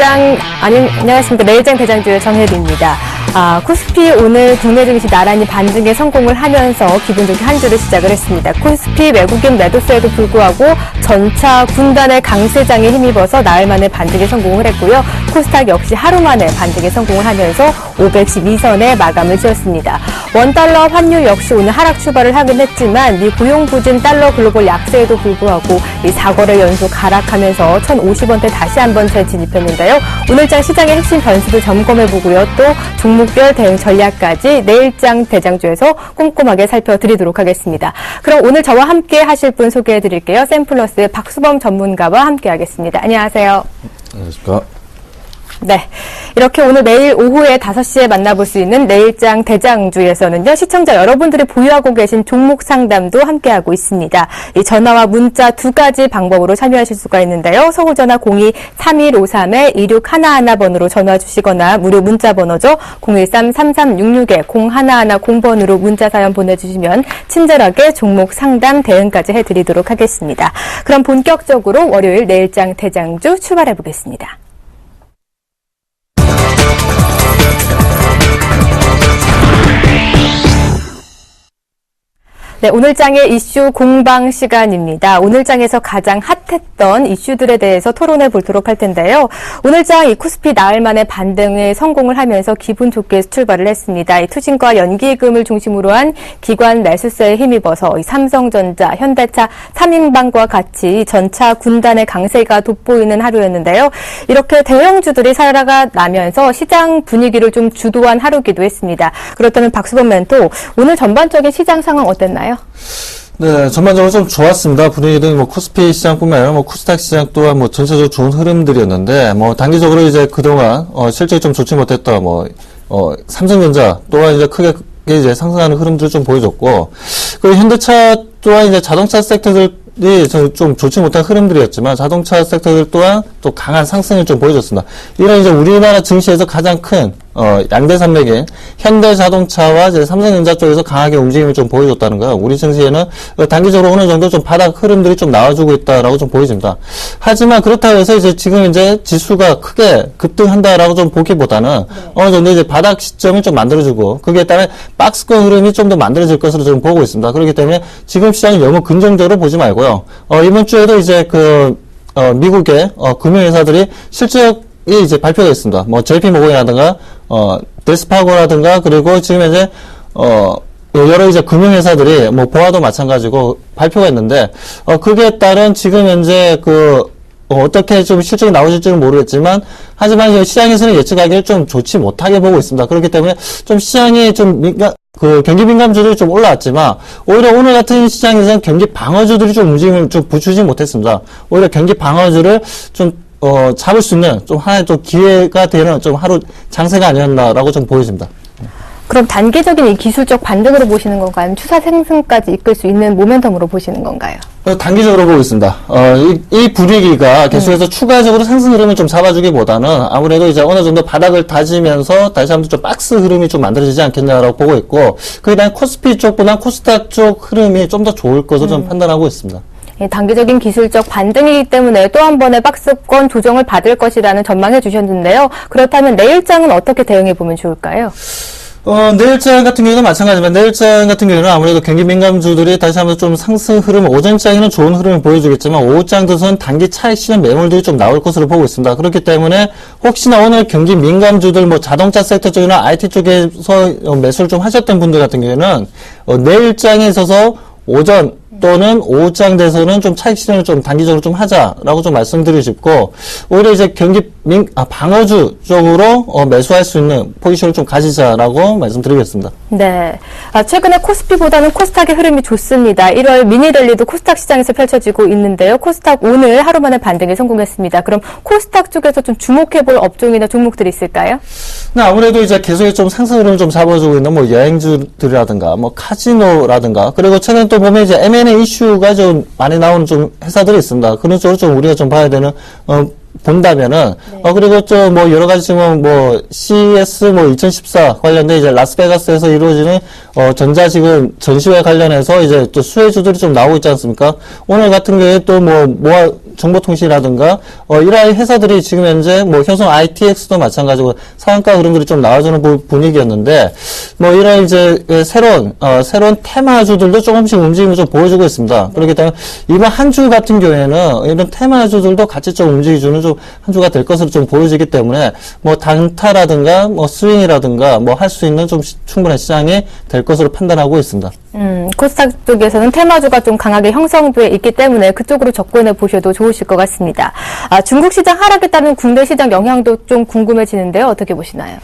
안녕하십니까. 내일장 대장주의 정혜리입니다. 코스피 오늘 국내 증시 나란히 반등에 성공을 하면서 기분 좋게 한 주를 시작을 했습니다. 코스피 외국인 매도세에도 불구하고 전차 군단의 강세장에 힘입어서 나흘 만에 반등에 성공을 했고요. 코스닥 역시 하루 만에 반등에 성공을 하면서 512선에 마감을 지었습니다. 원달러 환율 역시 오늘 하락 출발을 하긴 했지만 미 고용 부진 달러 글로벌 약세에도 불구하고 이 4거래 연속 하락하면서 1,050원대 다시 한번 재진입했는데요. 오늘장 시장의 핵심 변수도 점검해보고요. 또 종목별 대응 전략까지 내일장 대장주에서 꼼꼼하게 살펴드리도록 하겠습니다. 그럼 오늘 저와 함께 하실 분 소개해드릴게요. 샘플러스의 박수범 전문가와 함께 하겠습니다. 안녕하세요. 안녕하십니까. 네. 이렇게 오늘 매일 오후에 5시에 만나볼 수 있는 내일장 대장주에서는요, 시청자 여러분들이 보유하고 계신 종목 상담도 함께하고 있습니다. 이 전화와 문자 두 가지 방법으로 참여하실 수가 있는데요. 서울전화 02-3153-2611번으로 전화 주시거나 무료 문자 번호죠. 013-3366-0110번으로 문자 사연 보내주시면 친절하게 종목 상담 대응까지 해드리도록 하겠습니다. 그럼 본격적으로 월요일 내일장 대장주 출발해보겠습니다. 네, 오늘 장의 이슈 공방 시간입니다. 오늘 장에서 가장 핫했던 이슈들에 대해서 토론해 보도록 할 텐데요. 오늘 장 이 코스피 나흘 만에 반등에 성공을 하면서 기분 좋게 출발을 했습니다. 이 투신과 연기금을 중심으로 한 기관 매수세에 힘입어서 이 삼성전자, 현대차, 삼인방과 같이 전차 군단의 강세가 돋보이는 하루였는데요. 이렇게 대형주들이 살아나면서 시장 분위기를 좀 주도한 하루기도 했습니다. 그렇다면 박수범 멘토, 오늘 전반적인 시장 상황 어땠나요? 네, 전반적으로 좀 좋았습니다. 분위기는 뭐 코스피 시장뿐만 아니라 뭐 코스닥 시장 또한 뭐 전체적으로 좋은 흐름들이었는데, 뭐 단기적으로 이제 그동안 실적이 좀 좋지 못했던 삼성전자 또한 이제 크게 이제 상승하는 흐름들을 좀 보여줬고, 그리고 현대차 또한 이제 자동차 섹터들이 좀 좋지 못한 흐름들이었지만 자동차 섹터들 또한 또 강한 상승을 좀 보여줬습니다. 이런 이제 우리나라 증시에서 가장 큰 양대 산맥인 현대자동차와 이제 삼성전자 쪽에서 강하게 움직임을 좀 보여줬다는 거예요. 우리 증시에는 단기적으로 어느 정도 좀 바닥 흐름들이 좀 나와주고 있다라고 좀 보여집니다. 하지만 그렇다고 해서 이제 지금 이제 지수가 크게 급등한다라고 좀 보기보다는 어느 정도 이제 바닥 시점을 좀 만들어주고 거기에 따른 박스권 흐름이 좀 더 만들어질 것으로 좀 보고 있습니다. 그렇기 때문에 지금 시장이 너무 긍정적으로 보지 말고요. 이번 주에도 이제 미국의 금융회사들이 실적이 이제 발표가 있습니다. 뭐 JP 모건이라든가 델스파고라든가 그리고 지금 이제 여러 이제 금융회사들이 뭐 보아도 마찬가지고 발표가 있는데 그게 따른 지금 현재 어떻게 좀 실적이 나오실지는 모르겠지만 하지만 시장에서는 예측하기를 좀 좋지 못하게 보고 있습니다. 그렇기 때문에 좀 시장이 좀 경기 민감주들이 좀 올라왔지만 오히려 오늘 같은 시장에서는 경기 방어주들이 좀 움직임을 좀 붙이지 못했습니다. 오히려 경기 방어주를 좀 잡을 수 있는 좀 하나의 좀 기회가 되는 좀 하루 장세가 아니었나라고 좀 보여집니다. 그럼 단기적인 이 기술적 반등으로 보시는 건가요? 아니면 추사 상승까지 이끌 수 있는 모멘텀으로 보시는 건가요? 단기적으로 보고 있습니다. 이 분위기가 계속해서 추가적으로 상승 흐름을 좀 잡아주기보다는 아무래도 이제 어느 정도 바닥을 다지면서 다시 한번 좀 박스 흐름이 좀 만들어지지 않겠냐라고 보고 있고, 그에 대한 코스피 쪽보다 코스닥 쪽 흐름이 좀 더 좋을 것으로 좀 판단하고 있습니다. 단기적인 기술적 반등이기 때문에 또 한 번의 박스권 조정을 받을 것이라는 전망해 주셨는데요. 그렇다면 내일장은 어떻게 대응해 보면 좋을까요? 내일장 같은 경우는 마찬가지지만 내일장 같은 경우는 아무래도 경기 민감주들이 다시 한번 좀 상승 흐름, 오전장에는 좋은 흐름을 보여주겠지만 오후장 들어서는 단기 차익 실현 매물들이 좀 나올 것으로 보고 있습니다. 그렇기 때문에 혹시나 오늘 경기 민감주들 뭐 자동차 섹터 쪽이나 IT 쪽에서 매수를 좀 하셨던 분들 같은 경우에는 내일장에 있어서 오전 또는 오후장 돼서는 좀 차익 실현을 좀 단기적으로 좀 하자라고 좀 말씀드리고 싶고, 오히려 이제 방어주 쪽으로 매수할 수 있는 포지션을 좀 가지자라고 말씀드리겠습니다. 네. 최근에 코스피보다는 코스닥의 흐름이 좋습니다. 1월 미니랠리도 코스닥 시장에서 펼쳐지고 있는데요. 코스닥 오늘 하루 만에 반등에 성공했습니다. 그럼 코스닥 쪽에서 좀 주목해볼 업종이나 종목들이 있을까요? 네, 아무래도 이제 계속 좀 상승 흐름을 좀 잡아주고 있는 뭐 여행주들이라든가 뭐 카지노라든가, 그리고 최근 또 보면 이제 M&A 이슈가 좀 많이 나오는 좀 회사들이 있습니다. 그런 쪽으로 좀 우리가 좀 봐야 되는 본다면은 그리고 좀 뭐 여러 가지 지금 뭐 CES 뭐 2014 관련된 이제 라스베가스에서 이루어지는 전자 지금 전시회 관련해서 이제 또 수혜주들이 좀 나오고 있지 않습니까? 오늘 같은 경우에 또 정보통신이라든가 이러한 회사들이 지금 현재 뭐 효성 ITX도 마찬가지고 상한가 흐름들이 좀 나와주는 분위기였는데 뭐 이런 이제 새로운 테마주들도 조금씩 움직임을 좀 보여주고 있습니다. 그렇기 때문에 이번 한 주 같은 경우에는 이런 테마주들도 같이 좀 움직여주는 좀 한 주가 될 것으로 좀 보여지기 때문에 뭐 단타라든가 뭐 스윙이라든가 뭐 할 수 있는 좀 충분한 시장이 될 것으로 판단하고 있습니다. 코스닥 쪽에서는 테마주가 좀 강하게 형성돼 있기 때문에 그쪽으로 접근해 보셔도 좋으실 것 같습니다. 중국 시장 하락에 따른 국내 시장 영향도 좀 궁금해지는데요. 어떻게 보시나요?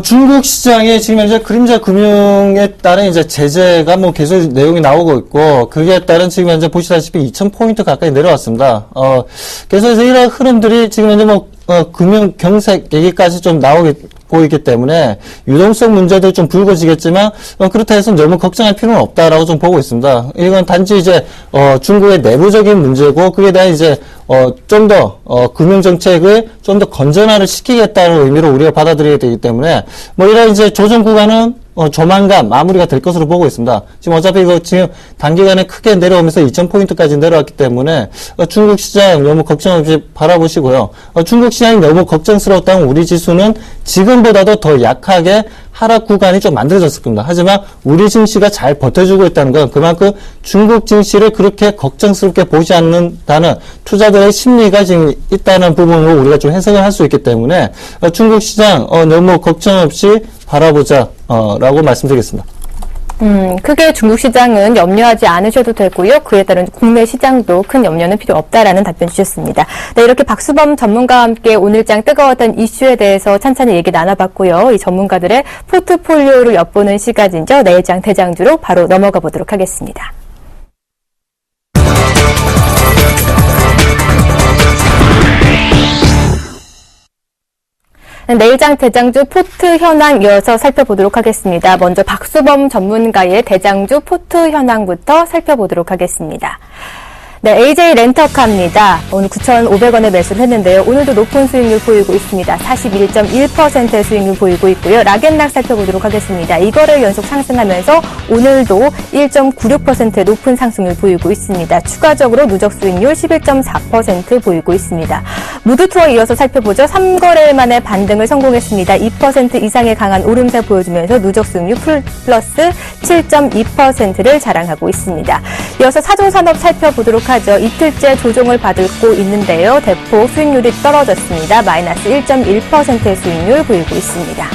중국 시장이 지금 현재 그림자 금융에 따른 이제 제재가 뭐 계속 내용이 나오고 있고, 그에 따른 지금 현재 보시다시피 2,000포인트 가까이 내려왔습니다. 계속해서 이런 흐름들이 지금 현재 뭐, 금융 경색 얘기까지 좀 보이기 때문에 유동성 문제도 좀 불거지겠지만 그렇다 해서 너무 걱정할 필요는 없다라고 좀 보고 있습니다. 이건 단지 이제 중국의 내부적인 문제고 그에 대한 이제 좀 더 금융 정책을 좀 더 건전화를 시키겠다는 의미로 우리가 받아들여야 되기 때문에 뭐 이런 이제 조정 구간은 조만간 마무리가 될 것으로 보고 있습니다. 지금 어차피 이거 지금 단기간에 크게 내려오면서 2,000포인트까지 내려왔기 때문에 중국 시장 너무 걱정 없이 바라보시고요. 중국 시장이 너무 걱정스러웠다면 우리 지수는 지금보다도 더 약하게 하락 구간이 좀 만들어졌을 겁니다. 하지만 우리 증시가 잘 버텨주고 있다는 건 그만큼 중국 증시를 그렇게 걱정스럽게 보지 않는다는 투자들의 심리가 지금 있다는 부분으로 우리가 좀 해석을 할 수 있기 때문에 중국 시장 너무 걱정 없이 바라보자 라고 말씀드리겠습니다. 크게 중국 시장은 염려하지 않으셔도 되고요. 그에 따른 국내 시장도 큰 염려는 필요 없다라는 답변 주셨습니다. 네, 이렇게 박수범 전문가와 함께 오늘장 뜨거웠던 이슈에 대해서 찬찬히 얘기 나눠봤고요. 이 전문가들의 포트폴리오를 엿보는 시간이죠. 내일장 대장주로 바로 넘어가 보도록 하겠습니다. 내일장 대장주 포트 현황 이어서 살펴보도록 하겠습니다. 먼저 박수범 전문가의 대장주 포트 현황부터 살펴보도록 하겠습니다. 네, AJ 렌터카입니다. 오늘 9,500원에 매수를 했는데요. 오늘도 높은 수익률 보이고 있습니다. 41.1%의 수익률 보이고 있고요. 락앤락 살펴보도록 하겠습니다. 이거를 연속 상승하면서 오늘도 1.96%의 높은 상승률 보이고 있습니다. 추가적으로 누적 수익률 11.4% 보이고 있습니다. 무드투어 이어서 살펴보죠. 3거래일 만에 반등을 성공했습니다. 2% 이상의 강한 오름세 보여주면서 누적 수익률 플러스 7.2%를 자랑하고 있습니다. 이어서 사조산업 살펴보도록 하죠. 이틀째 조정을 받고 있는데요. 대폭 수익률이 떨어졌습니다. 마이너스 1.1%의 수익률 보이고 있습니다.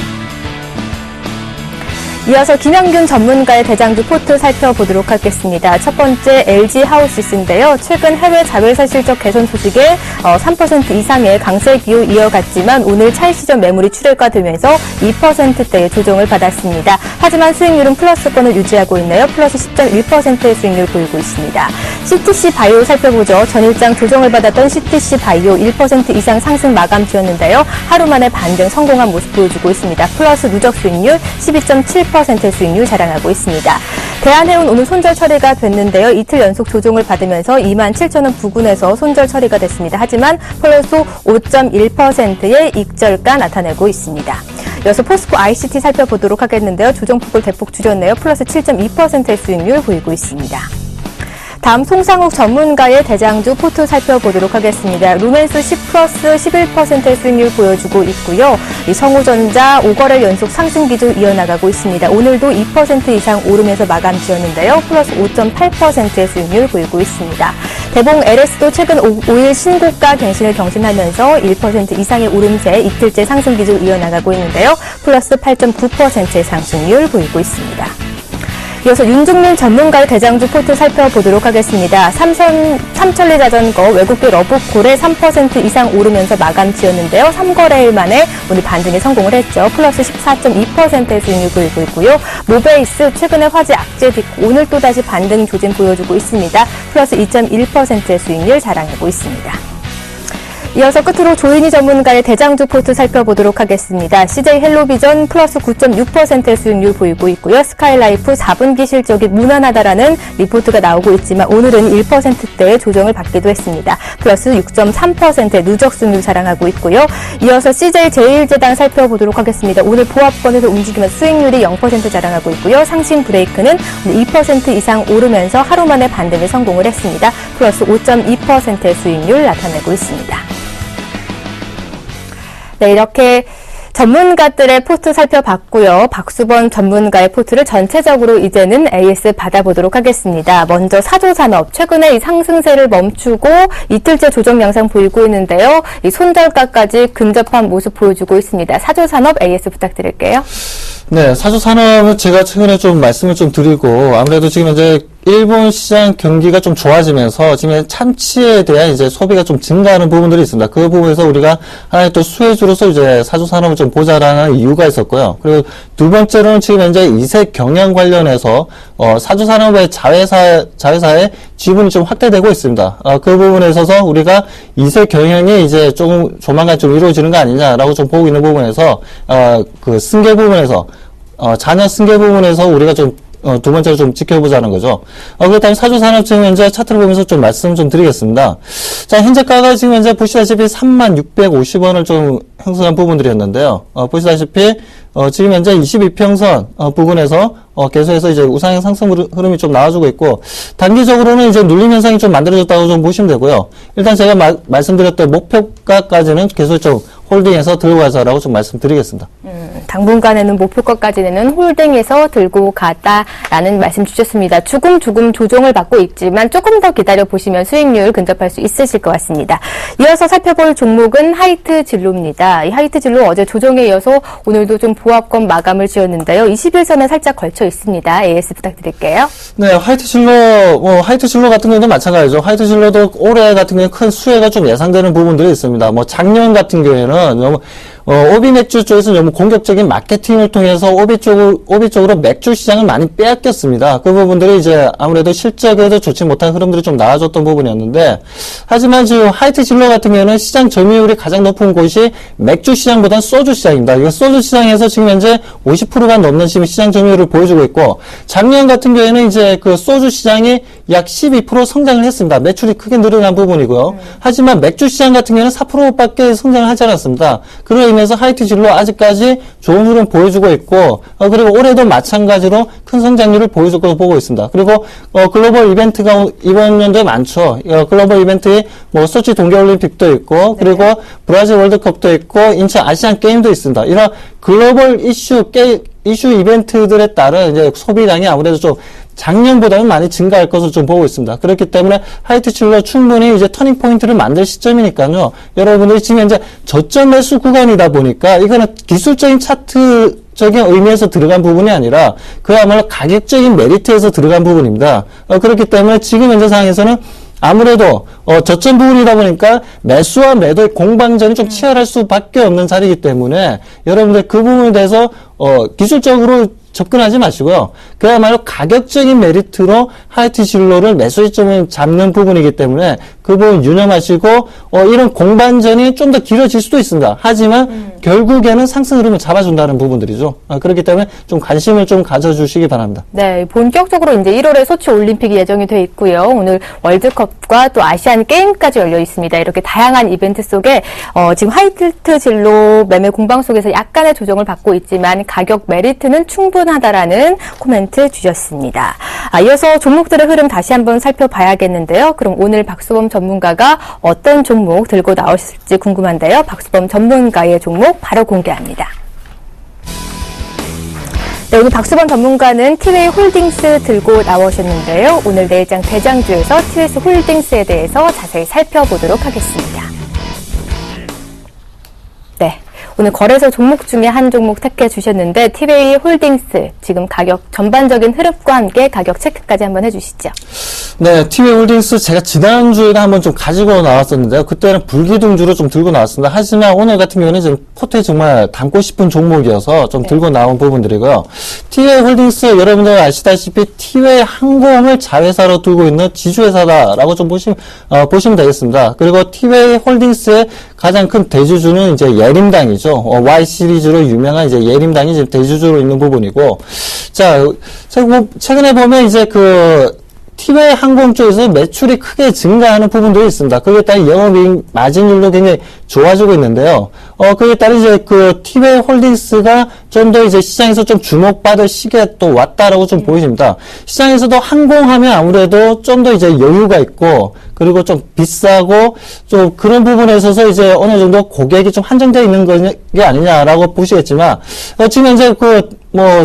이어서 김영균 전문가의 대장주 포트 살펴보도록 하겠습니다. 첫 번째 LG 하우시스인데요. 최근 해외 자회사 실적 개선 소식에 3% 이상의 강세 기후 이어갔지만 오늘 차익 시전 매물이 출혈가되면서 2%대의 조정을 받았습니다. 하지만 수익률은 플러스권을 유지하고 있네요. 플러스 10.1%의 수익률 보이고 있습니다. CTC 바이오 살펴보죠. 전일장 조정을 받았던 CTC 바이오 1% 이상 상승 마감주였는데요. 하루 만에 반등 성공한 모습 보여주고 있습니다. 플러스 누적 수익률 12.7%의 수익률 자랑하고 있습니다. 대한해운 오늘 손절 처리가 됐는데요. 이틀 연속 조정을 받으면서 27,000원 부근에서 손절 처리가 됐습니다. 하지만 플러스 5.1%의 익절가 나타내고 있습니다. 이어서 포스코 ICT 살펴보도록 하겠는데요. 조정폭을 대폭 줄였네요. 플러스 7.2%의 수익률 보이고 있습니다. 다음 송상욱 전문가의 대장주 포트 살펴보도록 하겠습니다. 루멘스 10 플러스 11%의 수익률 보여주고 있고요. 이 성우전자 5거래일 연속 상승 기조 이어나가고 있습니다. 오늘도 2% 이상 오르면서 마감 지었는데요. 플러스 5.8%의 수익률 보이고 있습니다. 대봉 LS도 최근 5일 신고가 갱신을 경신하면서 1% 이상의 오름세 이틀째 상승 기조 이어나가고 있는데요. 플러스 8.9%의 상승률 보이고 있습니다. 이어서 윤중민 전문가의 대장주 포트 살펴보도록 하겠습니다. 삼천리자전거 외국계 러브콜에 3% 이상 오르면서 마감 지었는데요. 3거래일 만에 오늘 반등에 성공을 했죠. 플러스 14.2%의 수익률 보이고 있고요. 모베이스 최근에 화재 악재 딛고 오늘 또다시 반등 조짐 보여주고 있습니다. 플러스 2.1%의 수익률 자랑하고 있습니다. 이어서 끝으로 조인희 전문가의 대장주 포트 살펴보도록 하겠습니다. CJ 헬로비전 플러스 9.6%의 수익률 보이고 있고요. 스카이라이프 4분기 실적이 무난하다라는 리포트가 나오고 있지만 오늘은 1%대의 조정을 받기도 했습니다. 플러스 6.3%의 누적 수익률 자랑하고 있고요. 이어서 CJ 제일제당 살펴보도록 하겠습니다. 오늘 보합권에서 움직이면서 수익률이 0% 자랑하고 있고요. 상신 브레이크는 2% 이상 오르면서 하루 만에 반등에 성공을 했습니다. 플러스 5.2%의 수익률 나타내고 있습니다. 네, 이렇게 전문가들의 포트 살펴봤고요. 박수범 전문가의 포트를 전체적으로 이제는 AS 받아보도록 하겠습니다. 먼저 사조산업, 최근에 이 상승세를 멈추고 이틀째 조정 양상 보이고 있는데요. 이 손절가까지 근접한 모습 보여주고 있습니다. 사조산업 AS 부탁드릴게요. 네, 사조산업은 제가 최근에 좀 말씀을 좀 드리고, 아무래도 지금 이제 일본 시장 경기가 좀 좋아지면서 지금 참치에 대한 이제 소비가 좀 증가하는 부분들이 있습니다. 그 부분에서 우리가 하나의 또 수혜주로서 이제 사조산업을 좀 보자라는 이유가 있었고요. 그리고 두 번째로는 지금 현재 이색 경영 관련해서 사조산업의 자회사의 지분이 좀 확대되고 있습니다. 그 부분에 있어서 우리가 이색 경영이 이제 조만간 좀 이루어지는 거 아니냐라고 좀 보고 있는 부분에서 그 승계 부분에서 자녀 승계 부분에서 우리가 좀 두 번째로 좀 지켜보자는 거죠. 그렇다면 사조산업 지금 현재 차트를 보면서 좀 말씀 좀 드리겠습니다. 자, 현재가가 지금 현재 보시다시피 3650원을 좀 형성한 부분들이었는데요. 보시다시피, 지금 현재 22평선, 부근에서, 계속해서 이제 우상향 상승 흐름이 좀 나와주고 있고, 단기적으로는 이제 눌림 현상이 좀 만들어졌다고 좀 보시면 되고요. 일단 제가 말씀드렸던 목표가까지는 계속 좀 홀딩해서 들고 가자라고 좀 말씀드리겠습니다. 당분간에는 목표가까지는 홀딩해서 들고 가다라는 말씀 주셨습니다. 조금 조정을 받고 있지만 조금 더 기다려 보시면 수익률 근접할 수 있으실 것 같습니다. 이어서 살펴볼 종목은 하이트 진로입니다. 이 하이트 진로 어제 조정에 이어서 오늘도 좀 보합권 마감을 지었는데요. 21선에 살짝 걸쳐 있습니다. AS 부탁드릴게요. 네, 하이트 진로 같은 경우도 마찬가지죠. 하이트 진로도 올해 같은 경우에 큰 수혜가 좀 예상되는 부분들이 있습니다. 작년 같은 경우에는 너무 오비 맥주 쪽에서 너무 공격적인 마케팅을 통해서 오비 쪽으로 맥주 시장을 많이 빼앗겼습니다. 그 부분들이 이제 아무래도 실적에도 좋지 못한 흐름들이 좀 나와줬던 부분이었는데, 하지만 지금 하이트 진로 같은 경우는 시장 점유율이 가장 높은 곳이 맥주 시장보다는 소주 시장입니다. 이거 소주 시장에서 지금 현재 50%가 넘는 지금 시장 점유율을 보여주고 있고, 작년 같은 경우에는 이제 그 소주 시장이 약 12% 성장을 했습니다. 매출이 크게 늘어난 부분이고요. 하지만 맥주 시장 같은 경우는 4%밖에 성장을 하지 않았습니다. 그로 인해서 하이트 진로 아직까지 좋은 흐름 보여주고 있고, 그리고 올해도 마찬가지로 큰 성장률을 보여줄 것으로 보고 있습니다. 그리고 글로벌 이벤트가 이번 연도에 많죠. 글로벌 이벤트에 소치 동계올림픽도 있고, 그리고 브라질 월드컵도 있고, 인천 아시안 게임도 있습니다. 이런 글로벌 이슈 이벤트들에 따른 이제 소비량이 아무래도 좀 작년보다는 많이 증가할 것으로 좀 보고 있습니다. 그렇기 때문에 하이트 진로 충분히 이제 터닝 포인트를 만들 시점이니까요. 여러분들이 지금 현재 저점 매수 구간이다 보니까 이거는 기술적인 차트적인 의미에서 들어간 부분이 아니라 그야말로 가격적인 메리트에서 들어간 부분입니다. 그렇기 때문에 지금 현재 상황에서는 아무래도 저점 부분이다 보니까 매수와 매도의 공방전이 좀 치열할 수밖에 없는 자리이기 때문에 여러분들 그 부분에 대해서 기술적으로 접근하지 마시고요. 그야말로 가격적인 메리트로 하이트 진로를 매수 시점을 잡는 부분이기 때문에 그 부분 유념하시고 이런 공반전이 좀 더 길어질 수도 있습니다. 하지만 결국에는 상승 흐름을 잡아준다는 부분들이죠. 그렇기 때문에 좀 관심을 좀 가져주시기 바랍니다. 네, 본격적으로 이제 1월에 소치 올림픽이 예정이 돼 있고요. 오늘 월드컵과 또 아시안 게임까지 열려 있습니다. 이렇게 다양한 이벤트 속에 지금 하이트 진로 매매 공방 속에서 약간의 조정을 받고 있지만 가격 메리트는 충분하다라는 코멘트 주셨습니다. 이어서 종목들의 흐름 다시 한번 살펴봐야겠는데요. 그럼 오늘 박수범 전문가가 어떤 종목 들고 나오실지 궁금한데요. 박수범 전문가의 종목 바로 공개합니다. 네, 오늘 박수범 전문가는 티웨이 홀딩스 들고 나오셨는데요. 오늘 내일장 대장주에서 티웨이 홀딩스에 대해서 자세히 살펴보도록 하겠습니다. 네. 오늘 거래소 종목 중에 한 종목 택해 주셨는데 티웨이 홀딩스 지금 가격 전반적인 흐름과 함께 가격 체크까지 한번 해주시죠. 네, 티웨이 홀딩스 제가 지난주에 한번 좀 가지고 나왔었는데요. 그때는 불기둥주로 좀 들고 나왔습니다. 하지만 오늘 같은 경우는 지금 포트에 정말 담고 싶은 종목이어서 좀 들고 나온 부분들이고요. 티웨이 홀딩스 여러분들 아시다시피 티웨이 항공을 자회사로 두고 있는 지주회사다라고 좀 보시면 되겠습니다. 그리고 티웨이 홀딩스의 가장 큰 대주주는 이제 예림당이죠. Y 시리즈로 유명한 이제 예림당이 지금 대주주로 있는 부분이고, 자, 최근에 보면 이제 티웨이 항공 쪽에서 매출이 크게 증가하는 부분들이 있습니다. 그에 따라 영업이익 마진율도 굉장히 좋아지고 있는데요. 그에 따라 이제 티웨이 홀딩스가 좀 더 이제 시장에서 좀 주목받을 시기에 또 왔다라고 좀 보여집니다. 시장에서도 항공하면 아무래도 좀 더 이제 여유가 있고, 그리고 좀 비싸고, 좀 그런 부분에 있어서 이제 어느 정도 고객이 좀 한정되어 있는 게 아니냐라고 보시겠지만, 지금 현재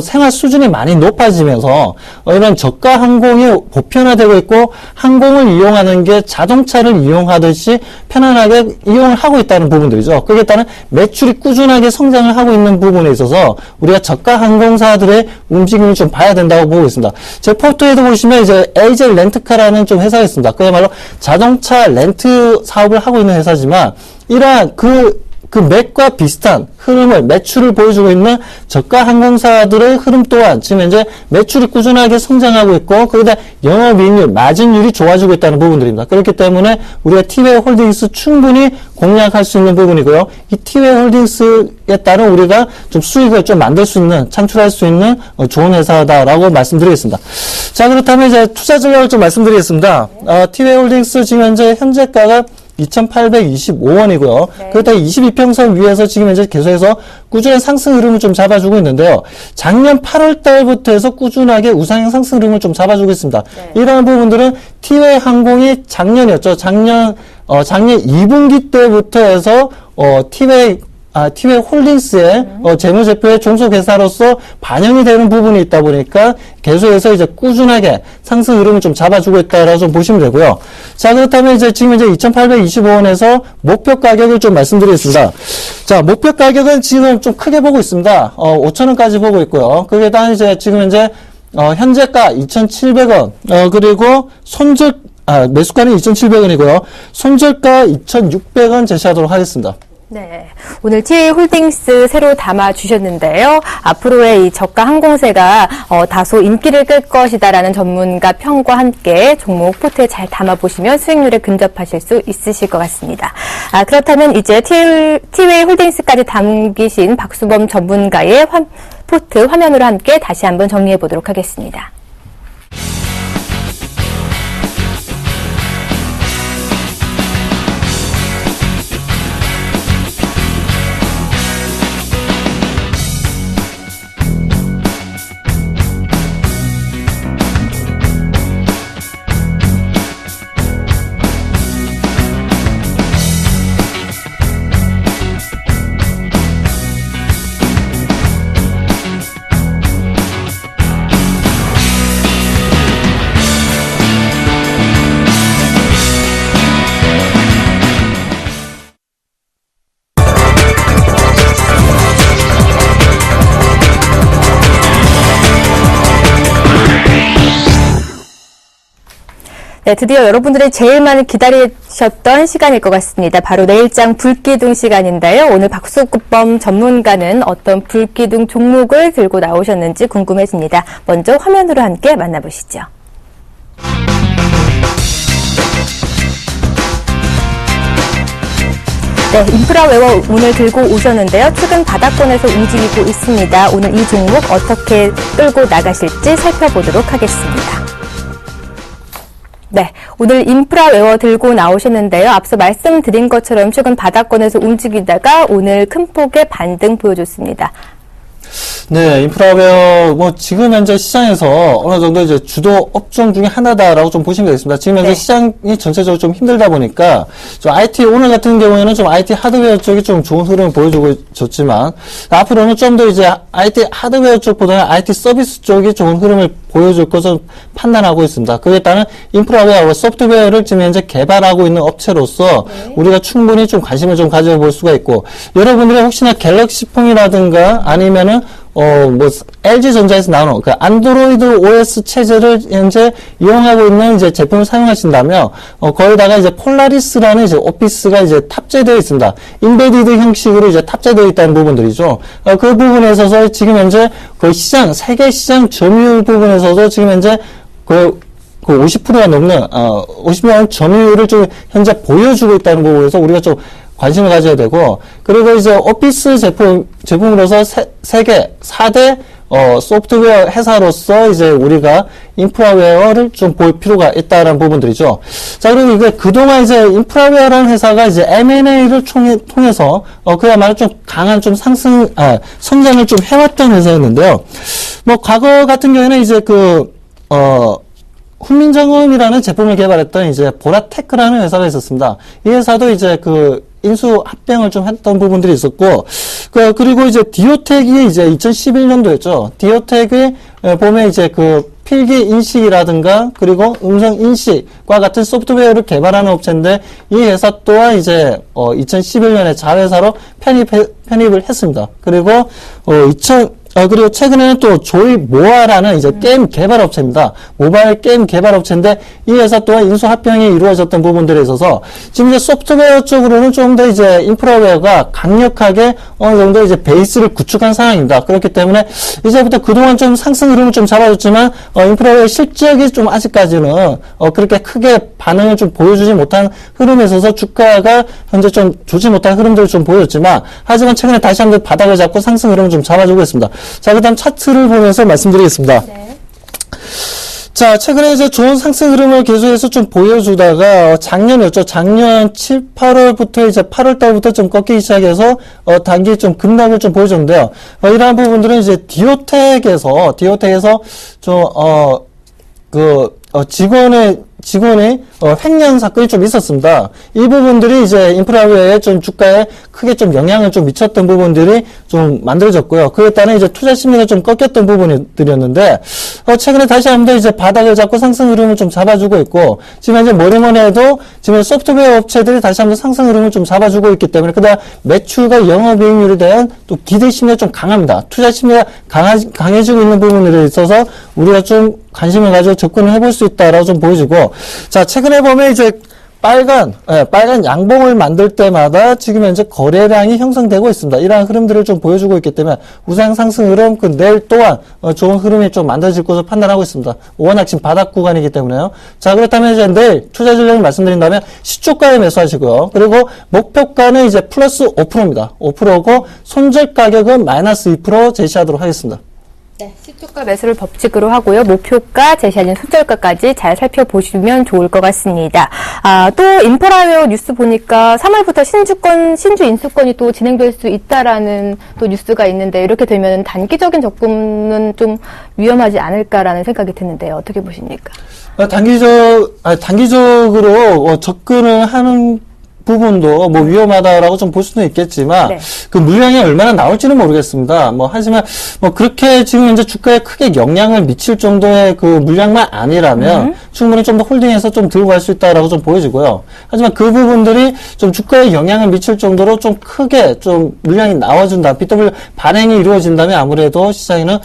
생활 수준이 많이 높아지면서, 이런 저가 항공이 보편화되고 있고, 항공을 이용하는 게 자동차를 이용하듯이 편안하게 이용을 하고 있다는 부분들이죠. 그에 따른 매출이 꾸준하게 성장을 하고 있는 부분에 있어서, 우리가 저가 항공사들의 움직임을 좀 봐야 된다고 보고 있습니다. 제 포트에도 보시면 이제 AJ 렌트카라는 좀 회사가 있습니다. 그야말로 자동차 렌트 사업을 하고 있는 회사지만, 이러한 그 맥과 비슷한 흐름을, 매출을 보여주고 있는 저가 항공사들의 흐름 또한 지금 현재 매출이 꾸준하게 성장하고 있고, 거기다 영업이익률, 마진율이 좋아지고 있다는 부분들입니다. 그렇기 때문에 우리가 티웨이 홀딩스 충분히 공략할 수 있는 부분이고요. 이 티웨이 홀딩스에 따른 우리가 좀 수익을 좀 만들 수 있는, 창출할 수 있는 좋은 회사다라고 말씀드리겠습니다. 자, 그렇다면 이제 투자 전략을 좀 말씀드리겠습니다. 티웨이 홀딩스 지금 현재가가 2,825원이고요. 네. 그렇다 22평선 위에서 지금 현재 계속해서 꾸준한 상승 흐름을 좀 잡아주고 있는데요. 작년 8월 달부터 해서 꾸준하게 우상향 상승 흐름을 좀 잡아주고 있습니다. 네. 이러한 부분들은 티웨이 항공이 작년이었죠. 작년 2분기 때부터 해서 티웨이 홀딩스의 재무제표의 종속회사로서 반영이 되는 부분이 있다 보니까 계속해서 이제 꾸준하게 상승 흐름을 좀 잡아주고 있다라고 좀 보시면 되고요. 자, 그렇다면 이제 지금 이제 2,825원에서 목표 가격을 좀 말씀드리겠습니다. 자, 목표 가격은 지금 좀 크게 보고 있습니다. 5,000원까지 보고 있고요. 그게 다 이제 지금 현재 현재가 2,700원, 그리고 매수가는 2,700원이고요. 손절가 2,600원 제시하도록 하겠습니다. 네. 오늘 티웨이 홀딩스 새로 담아 주셨는데요. 앞으로의 이 저가 항공세가 다소 인기를 끌 것이다라는 전문가 평과 함께 종목 포트에 잘 담아 보시면 수익률에 근접하실 수 있으실 것 같습니다. 그렇다면 이제 티웨이 홀딩스까지 담기신 박수범 전문가의 포트 화면으로 함께 다시 한번 정리해 보도록 하겠습니다. 네, 드디어 여러분들이 제일 많이 기다리셨던 시간일 것 같습니다. 바로 내일장 불기둥 시간인데요. 오늘 박수범 전문가는 어떤 불기둥 종목을 들고 나오셨는지 궁금해집니다. 먼저 화면으로 함께 만나보시죠. 네, 인프라웨어 오늘 들고 오셨는데요. 최근 바닥권에서 움직이고 있습니다. 오늘 이 종목 어떻게 끌고 나가실지 살펴보도록 하겠습니다. 네, 오늘 인프라웨어 들고 나오셨는데요. 앞서 말씀드린 것처럼 최근 바닥권에서 움직이다가 오늘 큰 폭의 반등 보여줬습니다. 네, 인프라웨어, 뭐, 지금 현재 시장에서 어느 정도 이제 주도 업종 중에 하나다라고 좀 보시면 되겠습니다. 지금 현재 네. 시장이 전체적으로 좀 힘들다 보니까, 좀 IT, 오늘 같은 경우에는 좀 IT 하드웨어 쪽이 좀 좋은 흐름을 보여주고 있었지만, 앞으로는 좀 더 이제 IT 하드웨어 쪽보다는 IT 서비스 쪽이 좋은 흐름을 보여줄 것을 판단하고 있습니다. 그에 따른 인프라웨어와 소프트웨어를 지금 현재 개발하고 있는 업체로서 우리가 충분히 좀 관심을 좀 가져볼 수가 있고, 여러분들이 혹시나 갤럭시폰이라든가 아니면은 뭐, LG전자에서 나오는, 그, 안드로이드 OS 체제를 현재 이용하고 있는 이제 제품을 사용하신다면, 거기다가 이제 폴라리스라는 이제 오피스가 이제 탑재되어 있습니다. 인베디드 형식으로 이제 탑재되어 있다는 부분들이죠. 그 부분에 있어서 지금 현재 그 시장, 세계 시장 점유율 부분에 있어서 지금 현재 그 50%가 넘는, 50만 점유율을 좀 현재 보여주고 있다는 부분에서 우리가 좀 관심을 가져야 되고, 그리고 이제 오피스 제품으로서 세계 4대 소프트웨어 회사로서 이제 우리가 인프라웨어를 좀 볼 필요가 있다는 부분들이죠. 자, 그리고 이게 그동안 이제 인프라웨어라는 회사가 이제 M&A를 통해서 그야말로 좀 강한 좀 성장을 좀 해왔던 회사였는데요. 뭐 과거 같은 경우에는 이제 훈민정음이라는 제품을 개발했던 이제 보라테크라는 회사가 있었습니다. 이 회사도 이제 인수 합병을 좀 했던 부분들이 있었고, 그리고 이제 디오텍이 이제 2011년도였죠. 디오텍이 보면 이제 필기 인식이라든가, 그리고 음성 인식과 같은 소프트웨어를 개발하는 업체인데, 이 회사 또한 이제, 2011년에 자회사로 편입을 했습니다. 그리고, 그리고 최근에는 또 조이 모아라는 이제 게임 개발 업체입니다. 모바일 게임 개발 업체인데 이 회사 또한 인수 합병이 이루어졌던 부분들에 있어서 지금 이제 소프트웨어 쪽으로는 좀 더 이제 인프라웨어가 강력하게 어느 정도 이제 베이스를 구축한 상황입니다. 그렇기 때문에 이제부터 그동안 좀 상승 흐름을 좀 잡아줬지만 인프라웨어 실적이 좀 아직까지는 그렇게 크게 반응을 좀 보여주지 못한 흐름에 있어서 주가가 현재 좀 좋지 못한 흐름들을 좀 보였지만 하지만 최근에 다시 한번 바닥을 잡고 상승 흐름을 좀 잡아주고 있습니다. 자, 그 다음 차트를 보면서 말씀드리겠습니다. 네. 자, 최근에 이제 좋은 상승 흐름을 계속해서 좀 보여주다가 작년이었죠. 작년 7, 8월부터 이제 8월 달부터 좀 꺾이기 시작해서 단기 좀 급락을 좀 보여줬는데요. 이러한 부분들은 이제 디오텍에서 좀 직원의 횡령 사건이 좀 있었습니다. 이 부분들이 이제 인프라웨어에 좀 주가에 크게 좀 영향을 좀 미쳤던 부분들이 좀 만들어졌고요. 그에 따른 이제 투자 심리가 좀 꺾였던 부분들이었는데, 최근에 다시 한번 이제 바닥을 잡고 상승 흐름을 좀 잡아주고 있고, 지금 이제 뭐니 해도 지금 소프트웨어 업체들이 다시 한번 상승 흐름을 좀 잡아주고 있기 때문에, 그다음 매출과 영업이익률에 대한 또 기대 심리가 좀 강합니다. 투자 심리가 강해지고 있는 부분들에 있어서 우리가 좀 관심을 가지고 접근을 해볼 수 있다라고 좀 보여지고, 자, 최근에 보면 이제 빨간 양봉을 만들 때마다 지금 현재 거래량이 형성되고 있습니다. 이러한 흐름들을 좀 보여주고 있기 때문에 우상 상승 흐름, 내일 또한 좋은 흐름이 좀 만들어질 것으로 판단하고 있습니다. 워낙 지금 바닥 구간이기 때문에요. 자, 그렇다면 이제 내일 투자 전략을 말씀드린다면 시초가에 매수하시고요. 그리고 목표가는 이제 플러스 5%입니다. 5%고 손절 가격은 마이너스 2% 제시하도록 하겠습니다. 네, 시초가 매수를 법칙으로 하고요. 목표가, 제시하는 손절가까지 잘 살펴보시면 좋을 것 같습니다. 또 인프라웨어 뉴스 보니까 3월부터 신주 인수권이 또 진행될 수 있다라는 또 뉴스가 있는데 이렇게 되면 단기적인 접근은 좀 위험하지 않을까라는 생각이 드는데요. 어떻게 보십니까? 단기적으로 접근을 하는 부분도 뭐 위험하다라고 좀 볼 수는 있겠지만 네. 그 물량이 얼마나 나올지는 모르겠습니다. 하지만 그렇게 지금 현재 주가에 크게 영향을 미칠 정도의 그 물량만 아니라면 충분히 좀 더 홀딩해서 좀 들고 갈 수 있다라고 좀 보여지고요. 하지만 그 부분들이 좀 주가에 영향을 미칠 정도로 좀 크게 좀 물량이 나와준다, BW 반행이 이루어진다면 아무래도 시장에는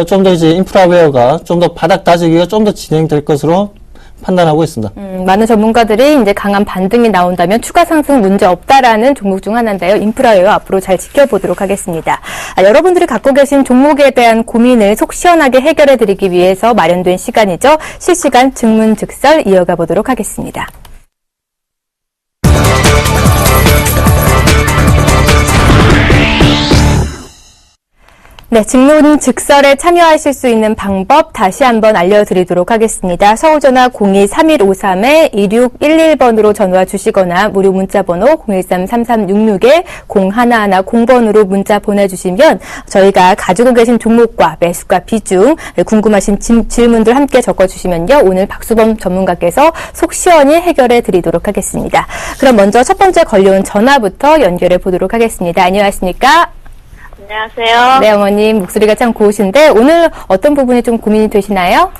좀 더 이제 인프라웨어가 좀 더 바닥 다지기가 좀 더 진행될 것으로 판단하고 있습니다. 많은 전문가들이 이제 강한 반등이 나온다면 추가 상승 문제 없다라는 종목 중 하나인데요. 인프라웨어 앞으로 잘 지켜보도록 하겠습니다. 여러분들이 갖고 계신 종목에 대한 고민을 속 시원하게 해결해 드리기 위해서 마련된 시간이죠. 실시간 증문즉설 이어가 보도록 하겠습니다. 네, 직문 직설에 참여하실 수 있는 방법 다시 한번 알려드리도록 하겠습니다. 서울전화 02-3153-2611번으로 전화 주시거나 무료 문자번호 013-3366-0110번으로 문자 보내주시면 저희가 가지고 계신 종목과 매수가 비중, 궁금하신 질문들 함께 적어주시면요. 오늘 박수범 전문가께서 속 시원히 해결해 드리도록 하겠습니다. 그럼 먼저 첫 번째 걸려온 전화부터 연결해 보도록 하겠습니다. 안녕하십니까? 안녕하세요. 네, 어머님 목소리가 참 고우신데 오늘 어떤 부분이 좀 고민이 되시나요?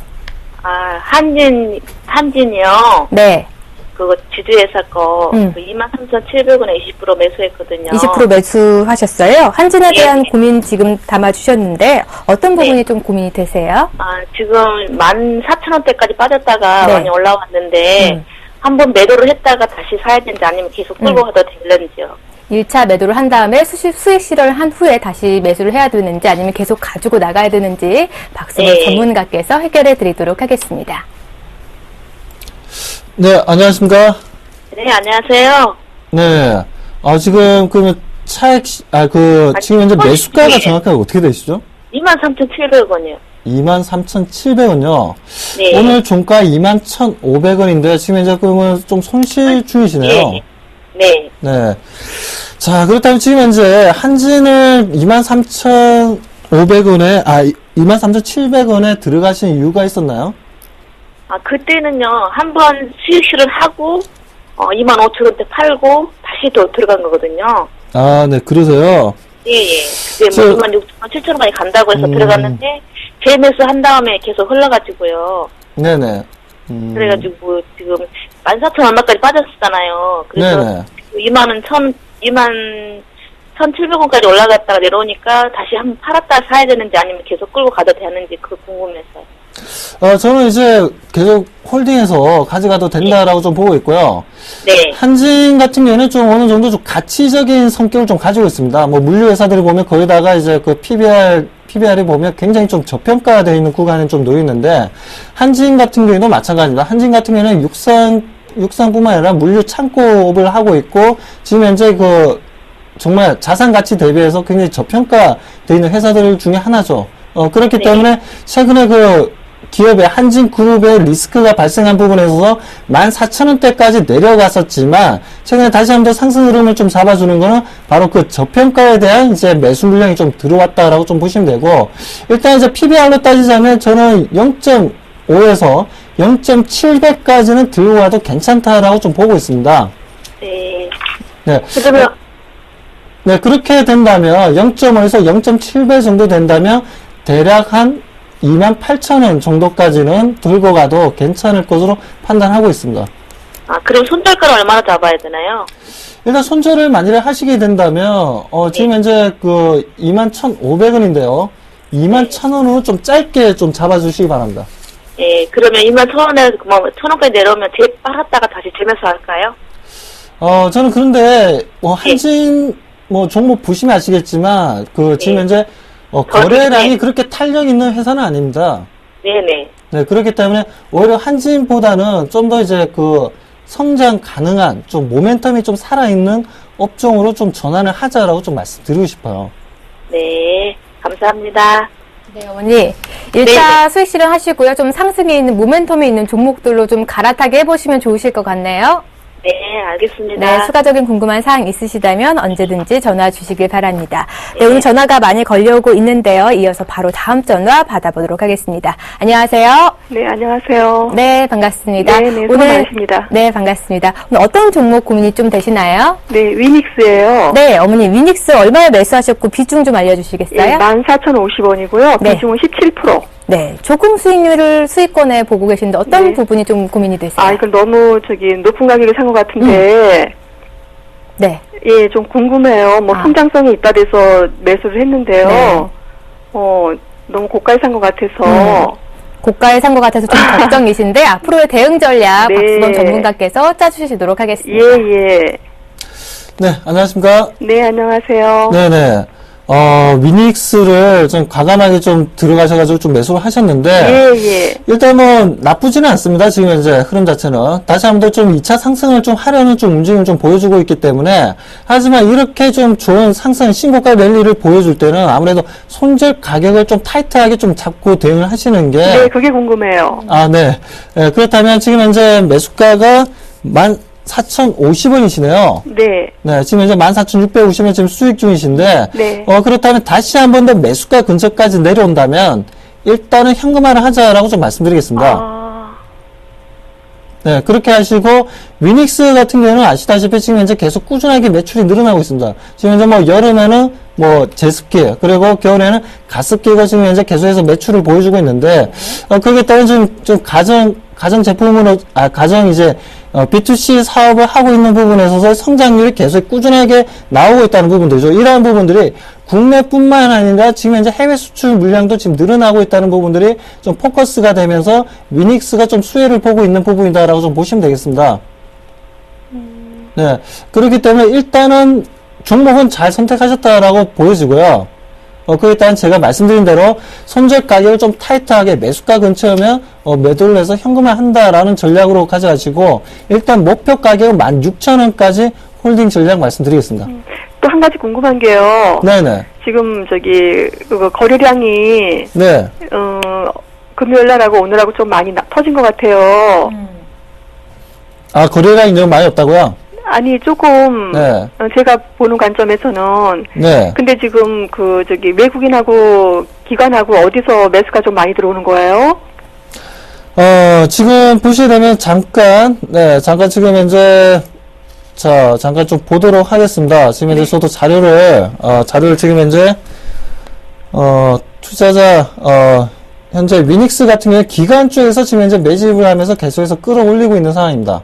한진이요. 네, 그거 지주회사 거, 23,700원에 20% 매수했거든요. 20% 매수하셨어요. 한진에 예. 대한 고민 지금 담아주셨는데 어떤 부분이 좀 고민이 되세요? 지금 14,000원대까지 빠졌다가 네. 많이 올라왔는데, 한번 매도를 했다가 다시 사야 되는지 아니면 계속 끌고 가도 될는지요. 1차 매도를 한 다음에 수익 실현을 한 후에 다시 매수를 해야 되는지 아니면 계속 가지고 나가야 되는지 박수범 네. 전문가께서 해결해 드리도록 하겠습니다. 네, 안녕하십니까? 네, 안녕하세요. 네. 지금, 그러면 지금 현재 매수가가 네. 정확하게 어떻게 되시죠? 23,700원이요. 23,700원요. 네. 오늘 종가 21,500원인데, 지금 현재 그러면 좀 손실 중이시네요. 네. 네. 네. 자, 그렇다면 지금 현재 한진을 23,500원에, 23,700원에 들어가신 이유가 있었나요? 그때는요, 한번 수익 실현하고, 25,000원대 팔고, 다시 또 들어간 거거든요. 네, 그러세요. 예, 예. 그때 뭐 26,000원, 7,000원까지 간다고 해서 들어갔는데, 재매수 한 다음에 계속 흘러가지고요. 네네. 그래가지고 지금 14,000원 얼마까지 빠졌었잖아요. 그래서 네네. 21,700원까지 올라갔다가 내려오니까 다시 한번 팔았다 사야 되는지 아니면 계속 끌고 가도 되는지 그거 궁금해서요. 저는 이제 계속 홀딩해서 가져가도 된다라고 좀 보고 있고요. 네. 한진 같은 경우에는 좀 어느 정도 좀 가치적인 성격을 좀 가지고 있습니다. 뭐 물류회사들을 보면 거기다가 이제 그 PBR이 보면 굉장히 좀 저평가되어 있는 구간에 좀 놓여 있는데, 한진 같은 경우에도 마찬가지입니다. 한진 같은 경우에는 육상뿐만 아니라 물류 창고업을 하고 있고, 지금 현재 정말 자산 가치 대비해서 굉장히 저평가되어 있는 회사들 중에 하나죠. 그렇기 네. 때문에 최근에 기업의 한진그룹의 리스크가 발생한 부분에 있어서 14,000원대까지 내려갔었지만, 최근에 다시 한번 상승 흐름을 좀 잡아주는 거는 바로 그 저평가에 대한 이제 매수 물량이 좀 들어왔다라고 좀 보시면 되고, 일단 이제 PBR로 따지자면 저는 0.5에서 0.7배까지는 들고 가도 괜찮다라고 좀 보고 있습니다. 네. 네. 그러면 네, 그렇게 된다면 0.5에서 0.7배 정도 된다면 대략 한 28,000원 정도까지는 들고 가도 괜찮을 것으로 판단하고 있습니다. 그럼 손절가를 얼마나 잡아야 되나요? 일단 손절을 만일에 하시게 된다면 지금 현재 21,500원인데요. 21,000원으로 좀 짧게 좀 잡아주시기 바랍니다. 예, 그러면 21,000원에 1,000원까지 내려오면 팔았다가 다시 재매수 할까요? 저는 그런데 한진 종목 보시면 아시겠지만 지금 현재 거래량이 그렇게 탄력 있는 회사는 아닙니다. 네네. 네, 그렇기 때문에 오히려 한진보다는 좀 더 이제 성장 가능한 좀 모멘텀이 좀 살아있는 업종으로 좀 전환을 하자라고 좀 말씀드리고 싶어요. 네, 감사합니다. 네, 어머니. 1차 수익 실현 하시고요. 좀 상승이 있는 모멘텀이 있는 종목들로 좀 갈아타게 해보시면 좋으실 것 같네요. 네, 알겠습니다. 네, 추가적인 궁금한 사항 있으시다면 언제든지 전화 주시길 바랍니다. 네, 오늘 전화가 많이 걸려오고 있는데요. 이어서 바로 다음 전화 받아보도록 하겠습니다. 안녕하세요. 네, 안녕하세요. 네, 반갑습니다. 네, 손아입니다. 네, 반갑습니다. 오늘 어떤 종목 고민이 좀 되시나요? 네, 위닉스예요. 네, 어머니 위닉스 얼마에 매수하셨고 비중 좀 알려주시겠어요? 예, 14,050원이고요. 네. 비중은 17%. 네, 조금 수익률을 수익권에 보고 계신데 어떤 네. 부분이 좀 고민이 되세요? 이건 너무 높은 가격에 산 것 같은데, 네. 예, 좀 궁금해요. 성장성이 있다 돼서 매수를 했는데요. 네. 너무 고가에 산 것 같아서. 고가에 산 것 같아서 좀 걱정이신데 앞으로의 대응 전략 네. 박수범 전문가께서 짜주시도록 하겠습니다. 예, 예. 네, 안녕하십니까? 네, 안녕하세요. 네네. 위닉스를 좀 과감하게 좀 들어가셔가지고 좀 매수를 하셨는데, 예. 일단 뭐, 나쁘지는 않습니다. 지금 현재 흐름 자체는. 다시 한번 좀 2차 상승을 좀 하려는 좀 움직임을 좀 보여주고 있기 때문에, 하지만 이렇게 좀 좋은 상승, 신고가 랠리를 보여줄 때는 아무래도 손절 가격을 좀 타이트하게 좀 잡고 대응을 하시는 게. 네, 그게 궁금해요. 네. 네, 그렇다면 지금 현재 매수가가 14,050원이시네요. 네. 네, 지금 이제 14,650원 지금 수익 중이신데, 네. 그렇다면 다시 한 번 더 매수가 근처까지 내려온다면, 일단은 현금화를 하자라고 좀 말씀드리겠습니다. 네, 그렇게 하시고, 위닉스 같은 경우는 아시다시피 지금 현재 계속 꾸준하게 매출이 늘어나고 있습니다. 지금 현재 뭐 여름에는 뭐 제습기, 그리고 겨울에는 가습기가 지금 현재 계속해서 매출을 보여주고 있는데, 그렇기 때문에 좀 가정 제품으로, 가정 이제, B2C 사업을 하고 있는 부분에 있어서 성장률이 계속 꾸준하게 나오고 있다는 부분들이죠. 이러한 부분들이 국내뿐만 아니라 지금 현재 해외 수출 물량도 지금 늘어나고 있다는 부분들이 좀 포커스가 되면서 위닉스가 좀 수혜를 보고 있는 부분이다라고 좀 보시면 되겠습니다. 네. 그렇기 때문에 일단은 종목은 잘 선택하셨다라고 보여지고요. 그에 따른 제가 말씀드린 대로 손절 가격을 좀 타이트하게 매수가 근처면 매도를 해서 현금화 한다라는 전략으로 가져가시고 일단 목표 가격은 16,000원까지 홀딩 전략 말씀드리겠습니다. 또 한 가지 궁금한 게요. 네네. 지금 그거 거래량이 네. 금요일날하고 오늘하고 좀 많이 터진 것 같아요. 거래량이 너무 많이 없다고요? 아니 조금 네. 제가 보는 관점에서는 네. 근데 지금 외국인하고 기관하고 어디서 매수가 좀 많이 들어오는 거예요? 지금 보시게 되면 잠깐 지금 현재 잠깐 좀 보도록 하겠습니다. 지금 현재 저도 자료를 지금 현재 투자자 현재 위닉스 같은 경우에 기관 쪽에서 지금 현재 매집을 하면서 계속해서 끌어올리고 있는 상황입니다.